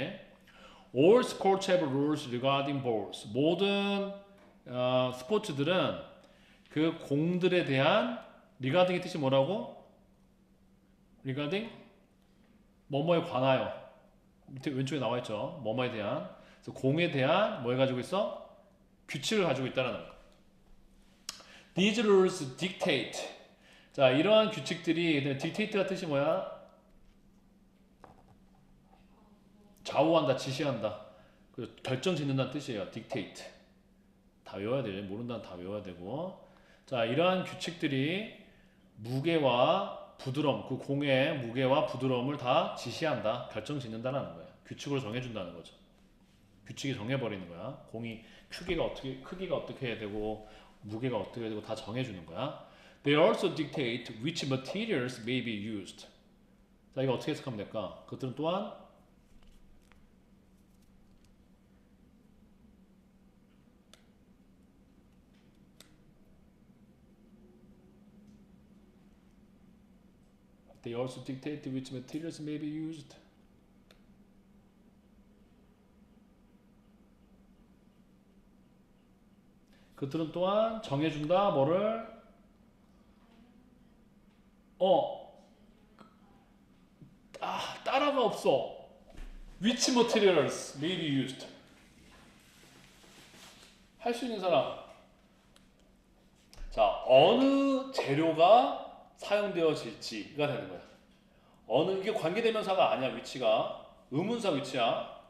all sports have rules regarding balls. 모든 스포츠들은 그 공들에 대한 regarding의 뜻이 뭐라고? regarding 뭐뭐에 관하여. 밑에 왼쪽에 나와 있죠. 뭐뭐에 대한. 그래서 공에 대한 뭘 가지고 있어? 규칙을 가지고 있다는 거. These rules dictate. 자, 이러한 규칙들이 dictate가 뜻이 뭐야? 좌우한다, 지시한다. 결정 짓는다는 뜻이에요. dictate. 다 외워야 돼. 모른다는 다 외워야 되고. 자, 이러한 규칙들이 무게와 부드러움, 그 공의 무게와 부드러움을 다 지시한다, 결정 짓는다는 거야. 규칙으로 정해준다는 거죠. 규칙이 정해버리는 거야. 공이 크기가 어떻게 해야 되고 무게가 어떻게 해야 되고 다 정해주는 거야. They also dictate which materials may be used. 자, 이거 어떻게 해석하면 될까? 그것들은 또한 They also dictate which materials may be used. 그들은 또한 정해준다. 뭐를? 따라가 없어. Which materials may be used. 할 수 있는 사람. 자, 어느 재료가 사용되어질지가 되는 거야. 이게 관계대명사가 아니야. 위치가 의문사 위치야.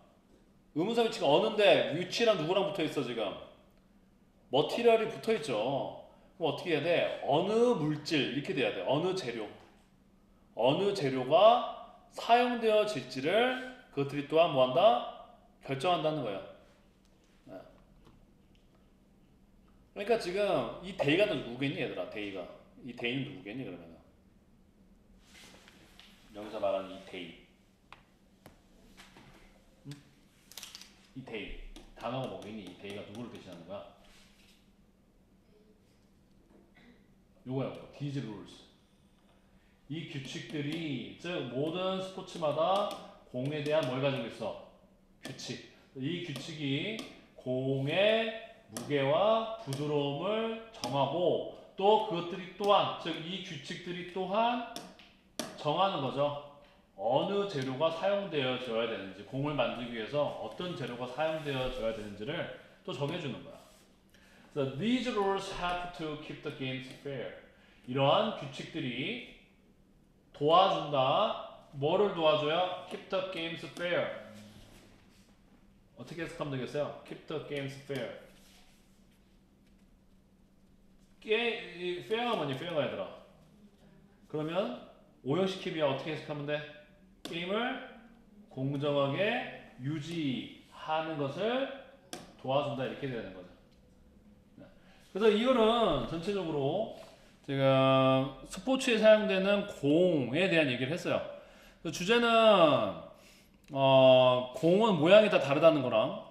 의문사 위치가 어느인데 위치랑 누구랑 붙어있어 지금? 머티리얼이 붙어있죠. 그럼 어떻게 해야 돼? 어느 물질 이렇게 돼야 돼. 어느 재료가 사용되어질지를 그것들이 또한 뭐한다? 결정한다는 거야. 네. 그러니까 지금 이 데이가 누구겠니 얘들아? 데이가 이 데이는 누구겠니 그러면? 여기서 말하는 이 데이, 이 데이 단어가 뭐겠니? 이 데이가 누구를 대신하는 거야? 요거야, 요거. These rules. 이 규칙들이 즉 모든 스포츠마다 공에 대한 뭘 가지고 있어? 규칙. 이 규칙이 공의 무게와 부드러움을 정하고 또 그것들이 또한 즉 이 규칙들이 또한 정하는 거죠. 어느 재료가 사용되어져야 되는지 공을 만들기 위해서 어떤 재료가 사용되어져야 되는지를 또 정해주는 거야. So these rules have to keep the games fair. 이러한 규칙들이 도와준다. 뭐를 도와줘요? Keep the games fair. 어떻게 해석하면 되겠어요? Keep the games fair. fair가 뭐니? fair가 얘들아. 그러면 오형식키비야 어떻게 해석하면 돼? 게임을 공정하게 유지하는 것을 도와준다 이렇게 되는 거죠. 그래서 이거는 전체적으로 지금 스포츠에 사용되는 공에 대한 얘기를 했어요. 주제는 공은 모양이 다 다르다는 거랑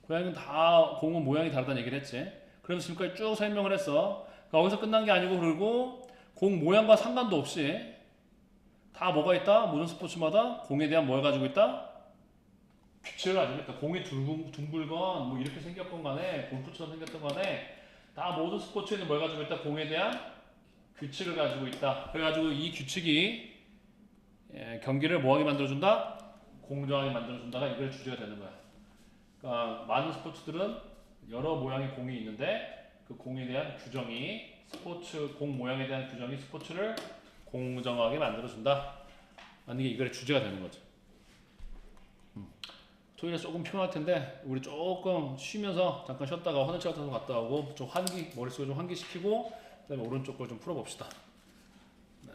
공은 모양이 다르다는 얘기를 했지. 그래서 지금까지 쭉 설명을 했어. 그러니까 거기서 끝난 게 아니고 그리고 공 모양과 상관도 없이 다 뭐가 있다? 모든 스포츠마다 공에 대한 뭘 가지고 있다? 규칙을 가지고 있다. 공이 둥글건 뭐 이렇게 생겼건 간에 골프처럼 생겼던 간에 다 모든 스포츠에는 뭘 가지고 있다? 공에 대한 규칙을 가지고 있다. 그래가지고 이 규칙이 경기를 뭐하게 만들어준다? 공정하게 만들어준다가 이걸 주제가 되는 거야. 그러니까 많은 스포츠들은 여러 모양의 공이 있는데 그 공에 대한 규정이 공 모양에 대한 규정이 스포츠를 공정하게 만들어준다. 라는 게 이거의 주제가 되는 거죠. 토요일에 조금 피곤할 텐데 우리 조금 쉬면서 잠깐 쉬었다가 화장실 같은 거 갔다 오고 좀 머릿속에 좀 환기시키고 그다음에 오른쪽 걸 좀 풀어봅시다. 네.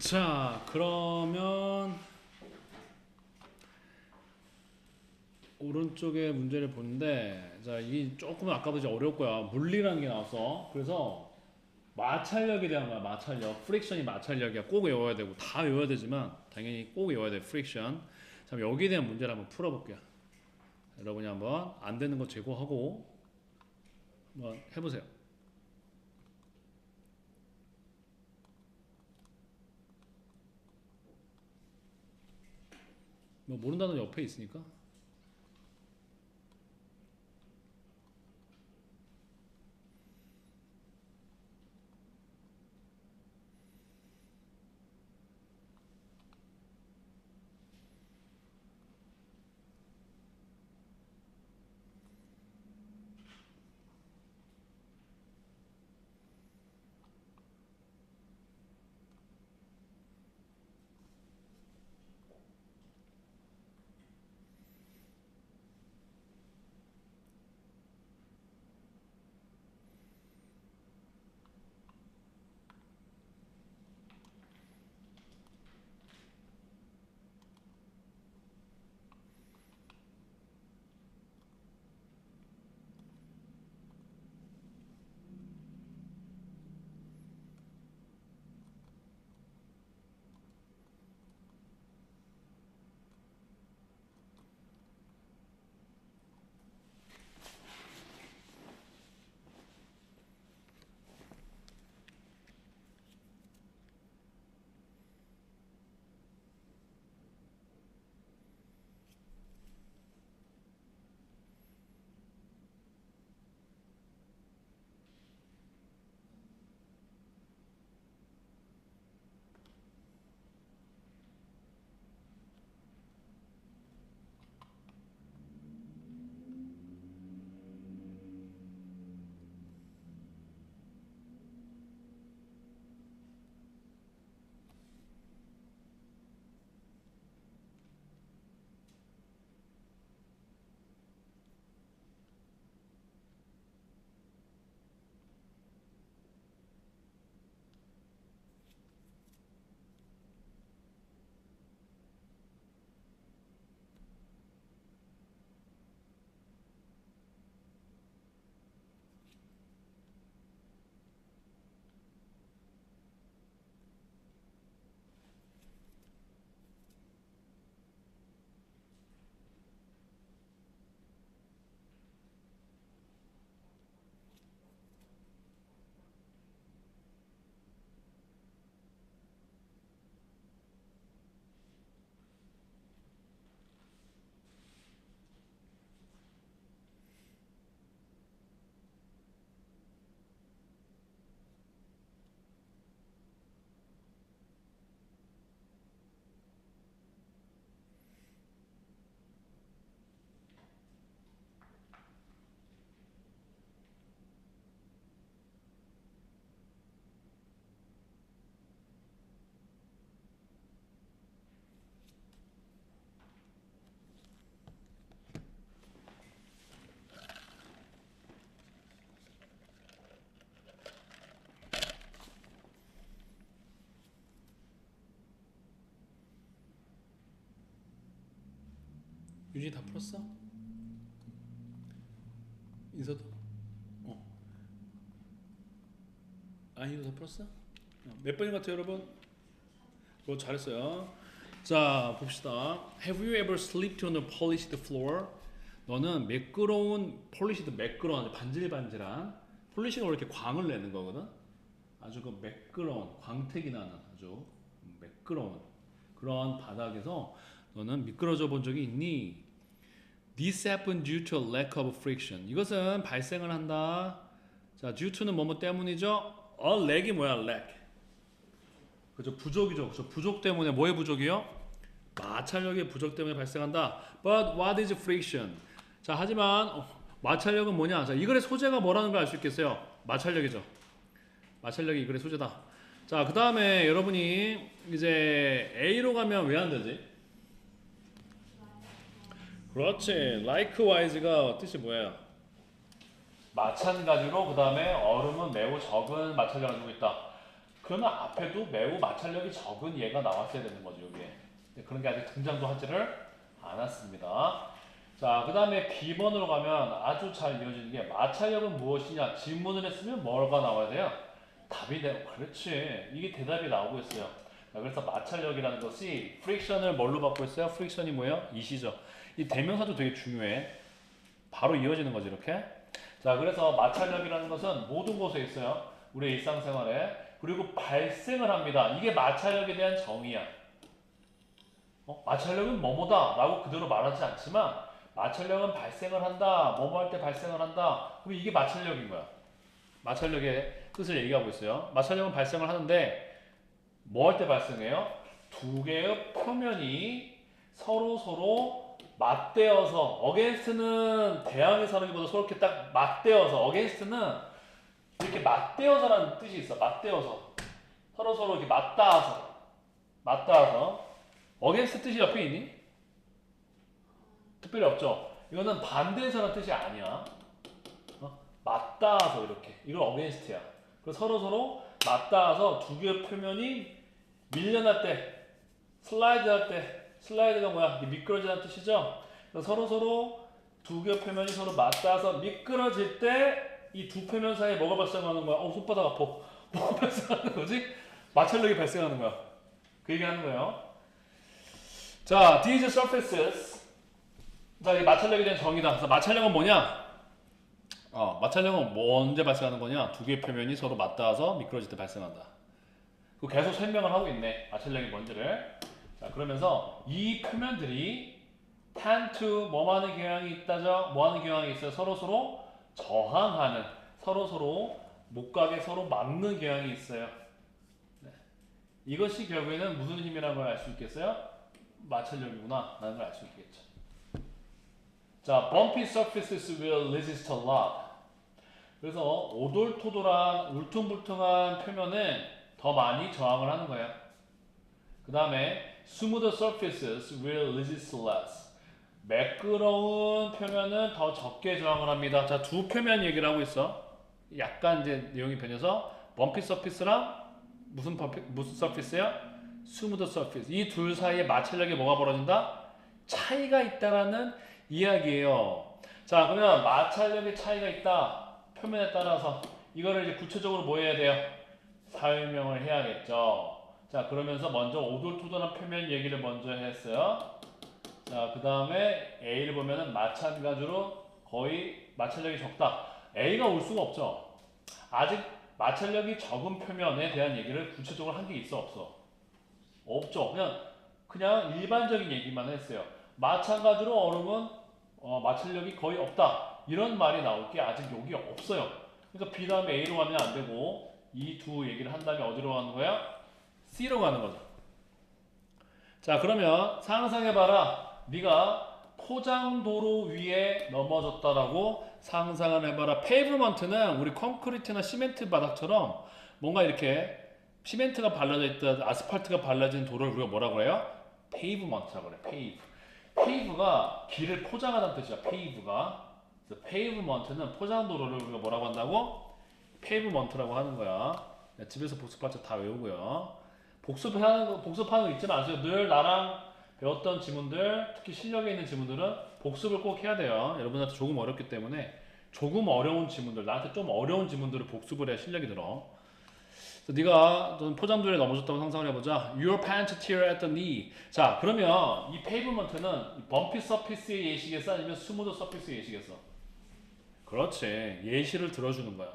자, 그러면 오른쪽에 문제를 보는데, 자, 이게 조금 아까보다 이제 어려울 거야. 물리라는 게 나왔어. 그래서 마찰력에 대한 거야. 마찰력. 프릭션이 마찰력이야. 꼭 외워야 되고 다 외워야 되지만 당연히 꼭 외워야 돼. 프릭션. 자, 여기에 대한 문제를 한번 풀어볼게요. 여러분이 한번 안 되는 거 제거하고 한번 해보세요. 뭐 모른다는 옆에 있으니까. 유진이 다 풀었어? 인서도? 아니도 다 풀었어? 몇 번인 것 같아요 여러분? 그거 잘했어요. 자 봅시다. Have you ever slept on a polished floor? 너는 매끄러운 폴리시드 매끄러운 반질반질한 폴리시가 이렇게 광을 내는 거거든. 아주 그 매끄러운 광택이 나는 아주 매끄러운 그런 바닥에서 너는 미끄러져 본 적이 있니? This happened due to a lack of friction. 이것은 발생을 한다. 자, due to는 뭐뭐 때문이죠? lack이 뭐야? lack. 그죠? 부족이죠. 그죠? 부족 때문에 뭐의 부족이요? 마찰력의 부족 때문에 발생한다. But what is friction? 자, 하지만 마찰력은 뭐냐? 자, 이 글의 소재가 뭐라는 걸 알 수 있겠어요? 마찰력이죠. 마찰력이 이 글의 소재다. 자, 그 다음에 여러분이 이제 A로 가면 왜 안 되지? 그렇지. Likewise가 뜻이 뭐예요? 마찬가지로 그 다음에 얼음은 매우 적은 마찰력을 가지고 있다. 그러면 앞에도 매우 마찰력이 적은 얘가 나왔어야 되는 거죠, 여기에. 근데 그런 게 아직 등장도 하지를 않았습니다. 자, 그 다음에 B번으로 가면 아주 잘 이어지는 게 마찰력은 무엇이냐? 질문을 했으면 뭐가 나와야 돼요? 답이 돼요. 그렇지. 이게 대답이 나오고 있어요. 자, 그래서 마찰력이라는 것이 프릭션을 뭘로 받고 있어요? 프릭션이 뭐예요? 이시죠. 이 대명사도 되게 중요해. 바로 이어지는 거지, 이렇게. 자, 그래서 마찰력이라는 것은 모든 곳에 있어요. 우리 일상생활에. 그리고 발생을 합니다. 이게 마찰력에 대한 정의야. 마찰력은 뭐뭐다 라고 그대로 말하지 않지만 마찰력은 발생을 한다. 뭐뭐 할 때 발생을 한다. 그럼 이게 마찰력인 거야. 마찰력의 뜻을 얘기하고 있어요. 마찰력은 발생을 하는데 뭐 할 때 발생해요? 두 개의 표면이 서로 맞대어서 against는 대항의 사르기보다 서로 이렇게 딱 맞대어서 against는 이렇게 맞대어서라는 뜻이 있어. 맞대어서 서로 이렇게 맞닿아서 against 뜻이 옆에 있니? 특별히 없죠. 이거는 반대해서라는 뜻이 아니야. 맞닿아서 이렇게. 이건 against야. 그래서 서로 맞닿아서 두 개의 표면이 밀려날 때, 슬라이드가 뭐야? 미끄러지는 뜻이죠. 그래서 서로 두 개의 표면이 서로 맞닿아서 미끄러질 때 이 두 표면 사이에 뭐가 발생하는 거야? 손바닥 아파. 뭐가 발생하는 거지? 마찰력이 발생하는 거야. 그 얘기하는 거예요. 자, these surfaces. 자, 이 마찰력에 대한 정의다. 그래서 마찰력은 뭐냐? 마찰력은 언제 발생하는 거냐? 두 개의 표면이 서로 맞닿아서 미끄러질 때 발생한다. 그 계속 설명을 하고 있네. 마찰력이 뭔지를. 자, 그러면서 이 표면들이 tend to 뭐 하는 경향이 있다죠? 뭐 하는 경향이 있어요? 서로 저항하는, 서로 못 가게 서로 막는 경향이 있어요. 네. 이것이 결국에는 무슨 힘이라는 걸 알 수 있겠어요? 마찰력이구나 라는 걸 알 수 있겠죠. 자, bumpy surfaces will resist a lot. 그래서 오돌토돌한 울퉁불퉁한 표면은 더 많이 저항을 하는 거예요. 그 다음에 smooth surfaces will resist less. 매끄러운 표면은 더 적게 저항을 합니다. 자, 두 표면 얘기를 하고 있어. 약간 이제 내용이 변해서 bumpy surface랑 무슨 surface예요? smooth surface. 이 둘 사이에 마찰력이 뭐가 벌어진다? 차이가 있다라는 이야기예요. 자, 그러면 마찰력의 차이가 있다. 표면에 따라서 이거를 이제 구체적으로 뭐 해야 돼요? 설명을 해야겠죠. 자, 그러면서 먼저 오돌토돌한 표면 얘기를 먼저 했어요. 자, 그 다음에 A를 보면은 마찬가지로 거의 마찰력이 적다. A가 올 수가 없죠. 아직 마찰력이 적은 표면에 대한 얘기를 구체적으로 한 게 있어 없어? 없죠. 그냥 일반적인 얘기만 했어요. 마찬가지로 얼음은 마찰력이 거의 없다. 이런 말이 나올 게 아직 여기 없어요. 그러니까 B 다음에 A로 가면 안 되고 이 두 얘기를 한 다음에 어디로 가는 거야? C로 가는 거죠. 자, 그러면 상상해봐라. 네가 포장도로 위에 넘어졌다라고 상상을 해봐라. 페이브먼트는 우리 콘크리트나 시멘트 바닥처럼 뭔가 이렇게 시멘트가 발라져 있다, 아스팔트가 발라진 도로를 우리가 뭐라고 해요? 페이브먼트라고 그래. 페이브가 길을 포장하다는 뜻이야. 페이브가. 그래서 페이브먼트는 포장도로를 우리가 뭐라고 한다고? 페이브먼트라고 하는 거야. 집에서 복습할 때 다 외우고요. 복습하는 거 잊지 마세요. 늘 나랑 배웠던 지문들, 특히 실력에 있는 지문들은 복습을 꼭 해야 돼요. 여러분한테 조금 어렵기 때문에 조금 어려운 지문들, 나한테 좀 어려운 지문들을 복습을 해야 실력이 들어. 그래서 네가 포장도로에 넘어졌다고 상상을 해보자. Your pants tear at the knee. 자, 그러면 이 pavement는 bumpy surface의 예시겠어? 아니면 smooth surface의 예시겠어? 그렇지. 예시를 들어주는 거야.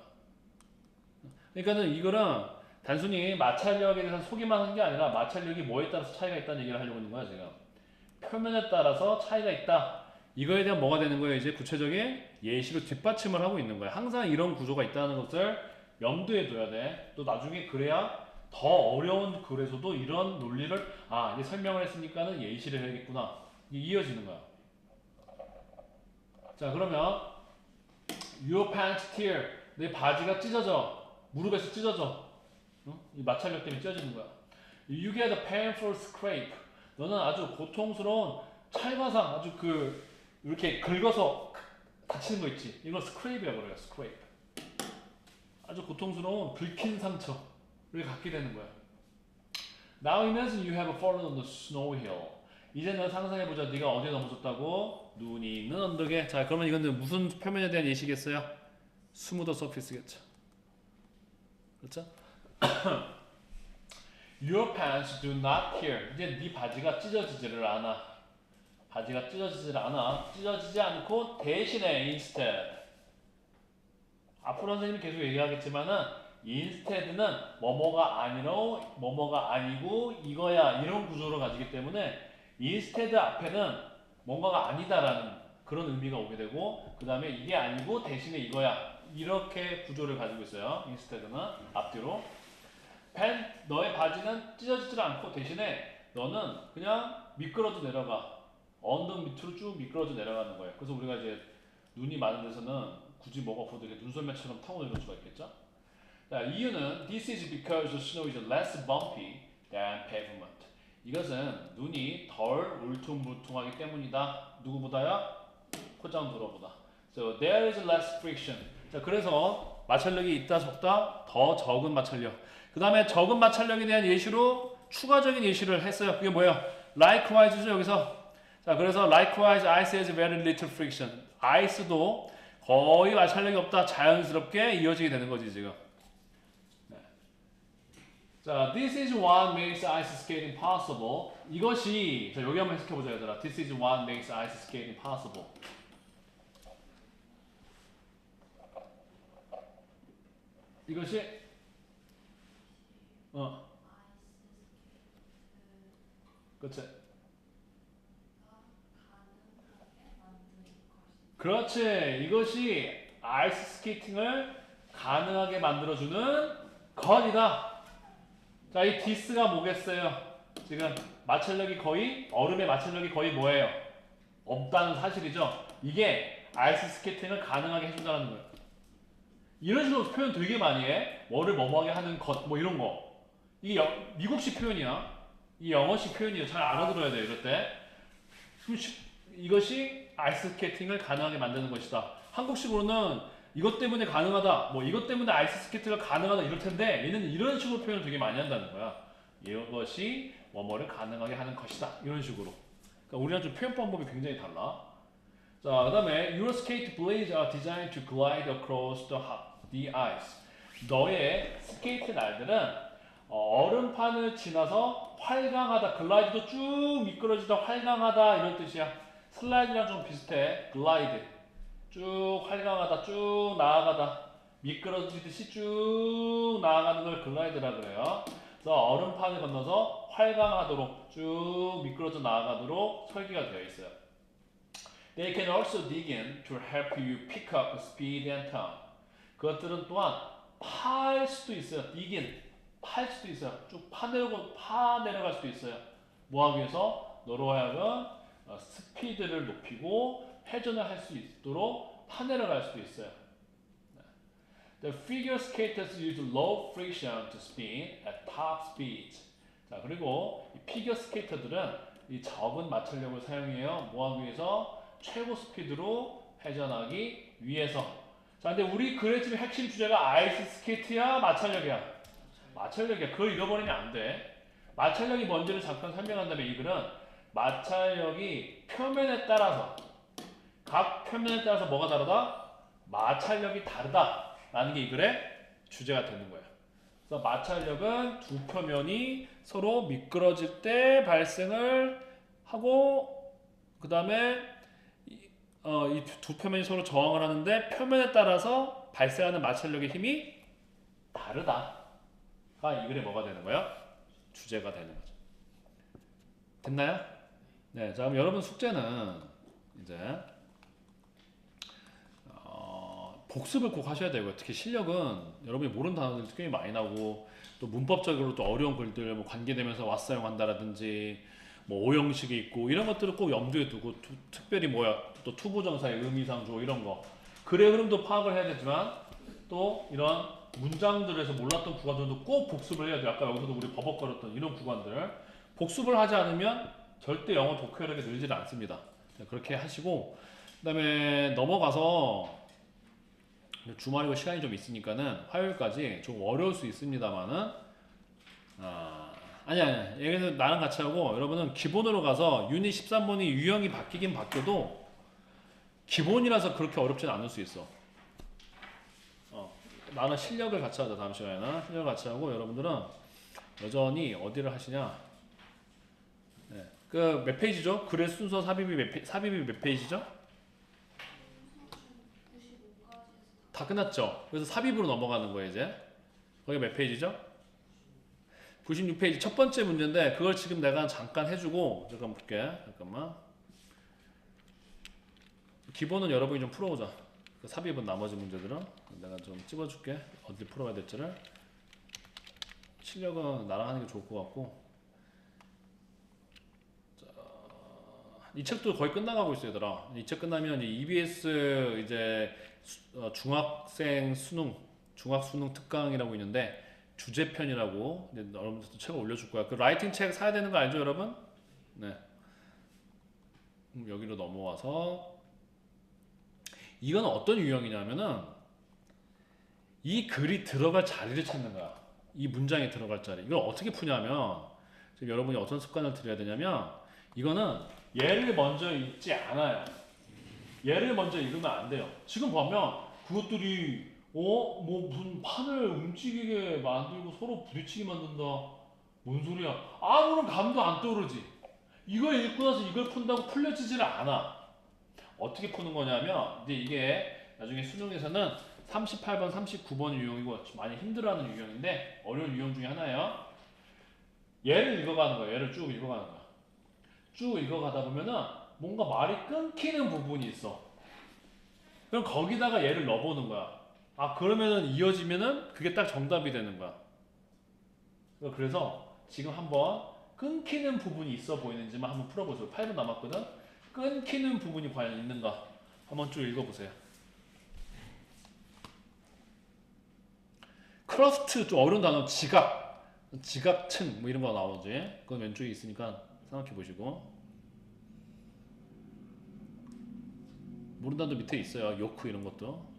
그러니까는 이거는 단순히 마찰력에 대해서 소개만 한 게 아니라 마찰력이 뭐에 따라서 차이가 있다는 얘기를 하려고 있는 거야, 지금. 표면에 따라서 차이가 있다. 이거에 대한 뭐가 되는 거예요? 이제 구체적인 예시로 뒷받침을 하고 있는 거야. 항상 이런 구조가 있다는 것을 염두에 둬야 돼. 또 나중에 그래야 더 어려운 글에서도 이런 논리를 이제 설명을 했으니까는 예시를 해야겠구나. 이게 이어지는 거야. 자, 그러면 Your pants tear. 내 바지가 찢어져. 무릎에서 찢어져. 이 마찰력 때문에 찢어지는 거야. You get a painful scrape. 너는 아주 고통스러운 찰과상, 아주 이렇게 긁어서 다치는 거 있지. 이걸 scrape이라고 그래요. scrape. 아주 고통스러운 긁힌 상처. 갖게 되는 거야. Now imagine you have fallen on the snow hill. 이제 너 상상해보자. 네가 어디에 넘어졌다고? 눈이 있는 언덕에. 자, 그러면 이건 무슨 표면에 대한 예시겠어요? 스무더 서피스겠죠. 그렇죠? Your pants do not tear. 이제 네 바지가 찢어지지를 않아. 바지가 찢어지질 않아. 찢어지지 않고 대신에 instead. 앞으로 선생님이 계속 얘기하겠지만은 instead는 뭐뭐가 아니고 이거야 이런 구조를 가지기 때문에 instead 앞에는 뭔가가 아니다라는 그런 의미가 오게 되고 그 다음에 이게 아니고 대신에 이거야 이렇게 구조를 가지고 있어요. instead는 앞뒤로 너의 바지는 찢어지질 않고 대신에 너는 그냥 미끄러져 내려가. 언덕 밑으로 쭉 미끄러져 내려가는 거예요. 그래서 우리가 이제 눈이 많은 데서는 굳이 뭐가 없어도 이렇게 눈썰매처럼 타고 내려올 수가 있겠죠? 자, 이유는 This is because the snow is less bumpy than pavement. 이것은 눈이 덜 울퉁불퉁하기 때문이다. 누구보다요? 포장도로보다. So there is less friction. 자, 그래서 마찰력이 있다 적다 더 적은 마찰력. 그 다음에 적은 마찰력에 대한 예시로 추가적인 예시를 했어요. 그게 뭐예요? Likewise죠 여기서. 자, 그래서 likewise ice has very little friction. ice도 거의 마찰력이 없다. 자연스럽게 이어지게 되는 거지 지금. 네. 자, this is what makes ice skating possible. 이것이 자 여기 한번 해석해보자 얘들아. This is what makes ice skating possible. 이것이 그렇지. 그렇지. 이것이 아이스 스케이팅을 가능하게 만들어주는 것이다. 자, 이 디스가 뭐겠어요? 지금 마찰력이 거의 얼음의 마찰력이 거의 뭐예요? 없다는 사실이죠. 이게 아이스 스케이팅을 가능하게 해준다는 거예요. 이런 식으로 표현 되게 많이 해. 뭐를 뭐뭐하게 하는 것, 뭐 이런 거. 이게 미국식 표현이야. 이 영어식 표현이야. 잘 알아들어야 돼 이럴 때. 이것이 아이스 스케이팅을 가능하게 만드는 것이다. 한국식으로는 이것 때문에 가능하다. 뭐 이것 때문에 아이스 스케이팅을 가능하다 이럴 텐데 얘는 이런 식으로 표현을 되게 많이 한다는 거야. 이것이 뭐뭐를 가능하게 하는 것이다. 이런 식으로. 그러니까 우리랑 좀 표현 방법이 굉장히 달라. 자, 그다음에 Your skate blades are designed to glide across the ice. 너의 스케이트 날들은 얼음판을 지나서 활강하다. 글라이드도 쭉 미끄러지다 활강하다 이런 뜻이야. 슬라이드랑 좀 비슷해. 글라이드. 쭉 활강하다. 쭉 나아가다. 미끄러지듯이 쭉 나아가는 걸 글라이드라 그래요. 그래서 얼음판을 건너서 활강하도록 쭉 미끄러져 나아가도록 설계가 되어 있어요. They can also dig in to help you pick up speed and time. 그것들은 또한 팔 수도 있어요. dig in. 팔 수도 있어요. 쭉 파내려갈 수도 있어요. 뭐 하기 위해서? 너로 하여금 스피드를 높이고 회전을 할 수 있도록 파내려갈 수도 있어요. The figure skaters use low friction to spin at top speed. 자, 그리고 이 피겨 스케이터들은 이 적은 마찰력을 사용해요. 뭐 하기 위해서? 최고 스피드로 회전하기 위해서. 자, 근데 우리 글의 지금 핵심 주제가 아이스 스케이트야, 마찰력이야? 마찰력이야. 그걸 잃어버리면 안 돼. 마찰력이 뭔지를 잠깐 설명한다면 이 글은 마찰력이 표면에 따라서 각 표면에 따라서 뭐가 다르다? 마찰력이 다르다 라는 게 이 글의 주제가 되는 거예요. 그래서 마찰력은 두 표면이 서로 미끄러질 때 발생을 하고 그 다음에 이 두 표면이 서로 저항을 하는데 표면에 따라서 발생하는 마찰력의 힘이 다르다 가 이 글에 뭐가 되는 거예요? 주제가 되는 거죠. 됐나요? 네, 자 그럼 여러분 숙제는 이제 복습을 꼭 하셔야 되고요. 특히 실력은 여러분이 모르는 단어들이 꽤 많이 나오고 또 문법적으로 또 어려운 글들 뭐 관계되면서 와 사용한다라든지 뭐 오형식이 있고 이런 것들을 꼭 염두에 두고 특별히 뭐야 또 투부정사의 의미상조 이런 거 글의 흐름도 파악을 해야 되지만 또 이런 문장들에서 몰랐던 구간들도 꼭 복습을 해야 돼요. 아까 여기서도 우리 버벅거렸던 이런 구간들 복습을 하지 않으면 절대 영어 독해력이 늘지 않습니다. 그렇게 하시고 그 다음에 넘어가서 주말이고 시간이 좀 있으니까는 화요일까지 좀 어려울 수 있습니다만은 아니야. 얘는 나랑 같이 하고 여러분은 기본으로 가서 유닛 13번이 유형이 바뀌긴 바뀌어도 기본이라서 그렇게 어렵진 않을 수 있어. 나는 실력을 같이 하자. 다음 시간에는 실력을 같이 하고 여러분들은 여전히 어디를 하시냐. 네. 그 몇 페이지죠? 글의 순서 삽입이 몇 페이지죠? 다 끝났죠? 그래서 삽입으로 넘어가는 거예요 이제. 거기 몇 페이지죠? 96페이지 첫 번째 문제인데 그걸 지금 내가 잠깐 해주고 잠깐 볼게. 잠깐만. 기본은 여러분이 좀 풀어보자. 그 삽입은 나머지 문제들은 내가 좀 찝어줄게. 어디 풀어야 될지를. 실력은 나랑 하는 게 좋을 것 같고. 자, 이 책도 거의 끝나가고 있어요 얘들아. 이 책 끝나면 EBS 이제 중학생 수능 중학 수능 특강이라고 있는데 주제편이라고 여러분들도 책을 올려줄 거야. 그 라이팅 책 사야 되는 거 알죠 여러분? 네. 여기로 넘어와서 이건 어떤 유형이냐면은 이 글이 들어갈 자리를 찾는 거야. 이 문장에 들어갈 자리. 이걸 어떻게 푸냐면 지금 여러분이 어떤 습관을 들여야 되냐면 이거는 얘를 먼저 읽지 않아요. 얘를 먼저 읽으면 안 돼요. 지금 보면 그것들이 뭐 무슨 판을 움직이게 만들고 서로 부딪히게 만든다. 뭔 소리야? 아무런 감도 안 떠오르지. 이걸 읽고 나서 이걸 푼다고 풀려지지를 않아. 어떻게 푸는 거냐면 이제 이게 나중에 수능에서는 38번, 39번 유형이고 많이 힘들어하는 유형인데 어려운 유형 중에 하나예요. 얘를 읽어가는 거예요. 얘를 쭉 읽어가는 거야. 쭉 읽어가다 보면은 뭔가 말이 끊기는 부분이 있어. 그럼 거기다가 얘를 넣어보는 거야. 그러면은 이어지면은 그게 딱 정답이 되는 거야. 그래서 지금 한번 끊기는 부분이 있어 보이는지만 한번 풀어보세요. 8분 남았거든. 끊기는 부분이 과연 있는가? 한번 쭉 읽어보세요. 크러스트 좀 어려운 단어 지각층 뭐 이런 거 나오지. 그건 왼쪽에 있으니까 생각해 보시고. 모르는 단어 밑에 있어요. 요크 이런 것도.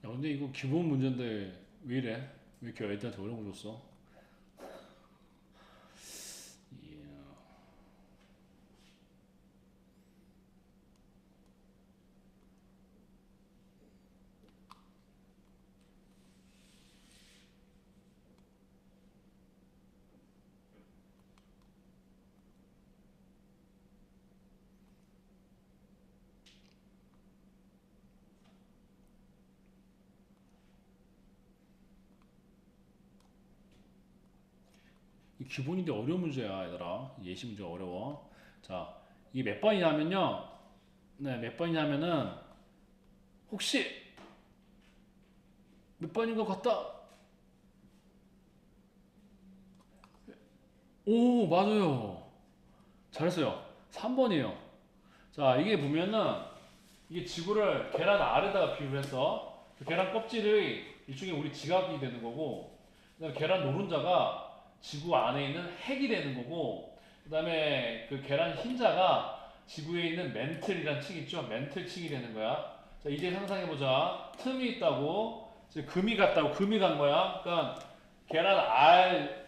야, 근데 이거 기본 문제인데 왜 이래? 왜 이렇게 애들한테 어려운 거 줬어? 이 기본인데 어려운 문제야 얘들아. 예시 문제가 어려워. 자, 이게 몇 번이냐면요. 네, 몇 번이냐면은 혹시 몇 번인 것 같다. 오, 맞아요. 잘했어요. 3번이에요. 자, 이게 보면은 이게 지구를 계란 알에다가 비유를 해서 그 계란 껍질이 일종의 우리 지각이 되는 거고, 그다음에 계란 노른자가 지구 안에 있는 핵이 되는 거고, 그다음에 그 계란 흰자가 지구에 있는 멘틀이란 층 있죠? 멘틀층이 되는 거야. 자, 이제 상상해보자. 틈이 있다고, 이제 금이 갔다고, 금이 간 거야. 그러니까 계란 알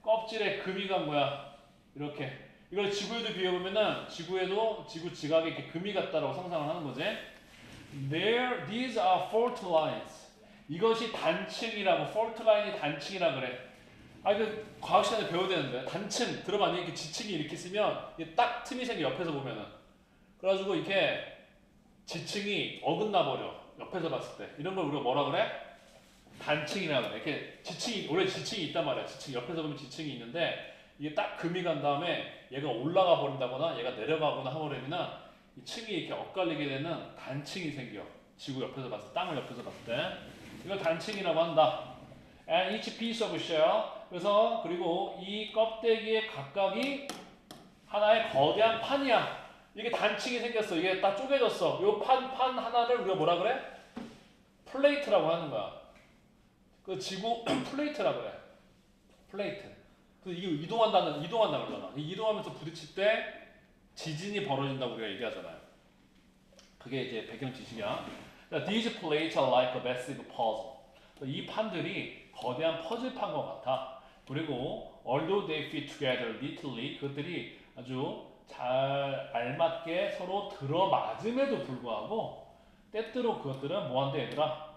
껍질에 금이 간 거야. 이렇게. 이걸 지구에도 비해보면은 지구에도 지구 지각에 이렇게 금이 같다라고 상상을 하는 거지. These are fault lines. 이것이 단층이라고 fault line이 단층이라 그래. 그 과학 시간에 배워야 되는데 단층 들어봤니? 이렇게 지층이 이렇게 쓰면 이게 딱 틈이 생겨 옆에서 보면은. 그래가지고 이렇게 지층이 어긋나 버려. 옆에서 봤을 때 이런 걸 우리가 뭐라 그래? 단층이라 그래. 이렇게 지층이 원래 지층이 있단 말이야. 지층 옆에서 보면 지층이 있는데 이게 딱 금이 간 다음에 얘가 올라가 버린다거나 얘가 내려가거나 하버리면 이 층이 이렇게 엇갈리게 되는 단층이 생겨. 지구 옆에서 봤을 때, 땅을 옆에서 봤을 때 이걸 단층이라고 한다. And each piece of shell. 그래서 그리고 이 껍데기의 각각이 하나의 거대한 판이야. 이게 단층이 생겼어. 이게 딱 쪼개졌어. 이 판 하나를 우리가 뭐라 그래? 플레이트라고 하는 거야. 그 지구 플레이트라 그래. 플레이트. 그 이게 이동한다 그러잖아. 이동하면서 부딪힐 때 지진이 벌어진다고 우리가 얘기하잖아요. 그게 이제 배경 지식이야. These plates are like a massive puzzle. 이 판들이 거대한 퍼즐판 것 같아. 그리고 although they fit together neatly, 그것들이 아주 잘 알맞게 서로 들어맞음에도 불구하고 때때로 그것들은 뭐한대 얘들아?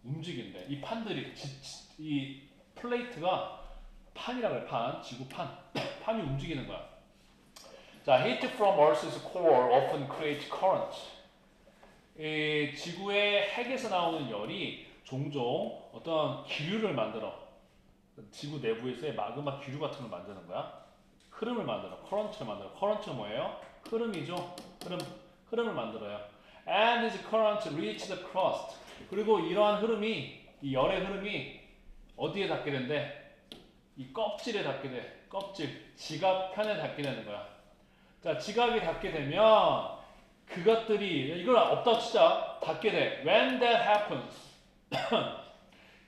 움직인대. 이 판들이 이 플레이트가 판이라고 해. 지구판. 판이 움직이는 거야. 자, heat from Earth's core often creates currents. 이 지구의 핵에서 나오는 열이 종종 어떤 기류를 만들어. 지구 내부에서의 마그마 기류 같은 걸 만드는 거야. 흐름을 만들어. 커런트를 만들어. 커런트는 뭐예요? 흐름이죠. 흐름을 만들어요. And this current reaches the crust. 그리고 이러한 흐름이, 이 열의 흐름이 어디에 닿게 된대? 이 껍질에 닿게 돼. 껍질, 지각편에 닿게 되는 거야. 자, 지각이 닿게 되면 그것들이, 이걸 없다 치자, 닿게 돼. When that happens.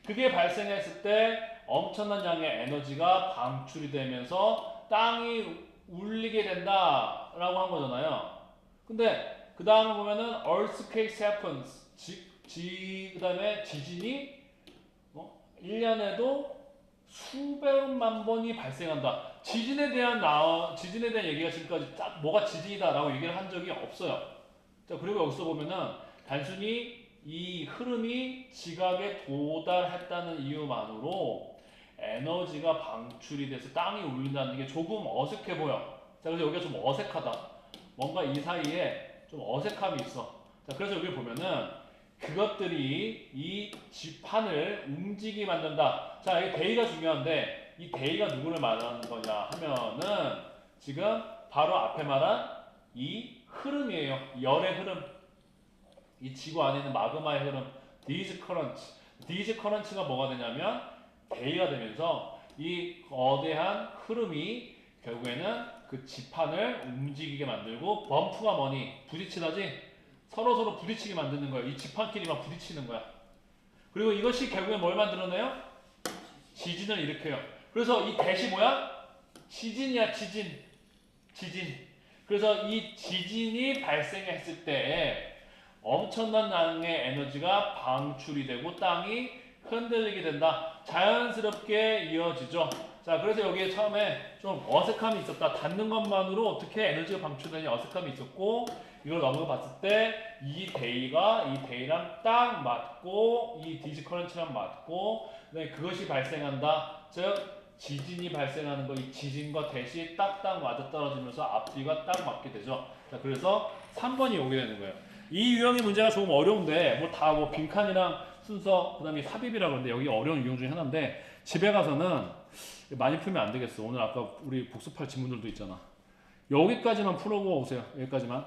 그게 발생했을 때 엄청난 양의 에너지가 방출이 되면서 땅이 울리게 된다라고 한 거잖아요. 근데 그 다음에 보면은 earthquake happens. 그 다음에 지진이 1년에도 수백만 번이 발생한다. 지진에 대한 얘기가 지금까지 딱 뭐가 지진이다라고 얘기를 한 적이 없어요. 자, 그리고 여기서 보면은 단순히 이 흐름이 지각에 도달했다는 이유만으로 에너지가 방출이 돼서 땅이 울린다는 게 조금 어색해 보여. 자, 그래서 여기가 좀 어색하다. 뭔가 이 사이에 좀 어색함이 있어. 자, 그래서 여기 보면은 그것들이 이 지판을 움직이게 만든다. 자, 이 대의가 중요한데 이 대의가 누구를 말하는 거냐 하면은 지금 바로 앞에 말한 이 흐름이에요. 열의 흐름. 이 지구 안에 있는 마그마의 흐름. These currents. These currents가 뭐가 되냐면 대의가 되면서 이 거대한 흐름이 결국에는 그 지판을 움직이게 만들고 범프가 뭐니? 부딪히다지? 서로 부딪히게 만드는 거예요. 이 지판끼리만 부딪히는 거야. 그리고 이것이 결국엔 뭘 만들어내요? 지진을 일으켜요. 그래서 이 대시 뭐야? 지진이야, 지진. 그래서 이 지진이 발생했을 때 엄청난 양의 에너지가 방출이 되고 땅이 흔들리게 된다. 자연스럽게 이어지죠. 자, 그래서 여기에 처음에 좀 어색함이 있었다. 닿는 것만으로 어떻게 에너지가 방출되냐 어색함이 있었고, 이걸 넘어가 봤을 때 이 데이랑 딱 맞고 이 디스커런트랑 맞고, 그다음에 그것이 발생한다. 즉 지진이 발생하는 거, 이 지진과 대시 딱딱 맞아떨어지면서 앞뒤가 딱 맞게 되죠. 자, 그래서 3번이 오게 되는 거예요. 이 유형의 문제가 조금 어려운데 뭐 빈칸이랑 순서, 그다음에 삽입이라고 그러는데 여기 어려운 유형 중에 하나인데 집에 가서는 많이 풀면 안 되겠어. 오늘 아까 우리 복습할 지문들도 있잖아. 여기까지만 풀어보고 오세요. 여기까지만.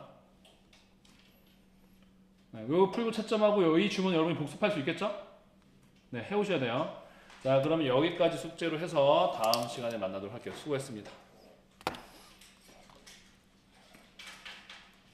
네, 이거 풀고 채점하고 이 주문 여러분이 복습할 수 있겠죠? 네, 해오셔야 돼요. 자, 그러면 여기까지 숙제로 해서 다음 시간에 만나도록 할게요. 수고했습니다.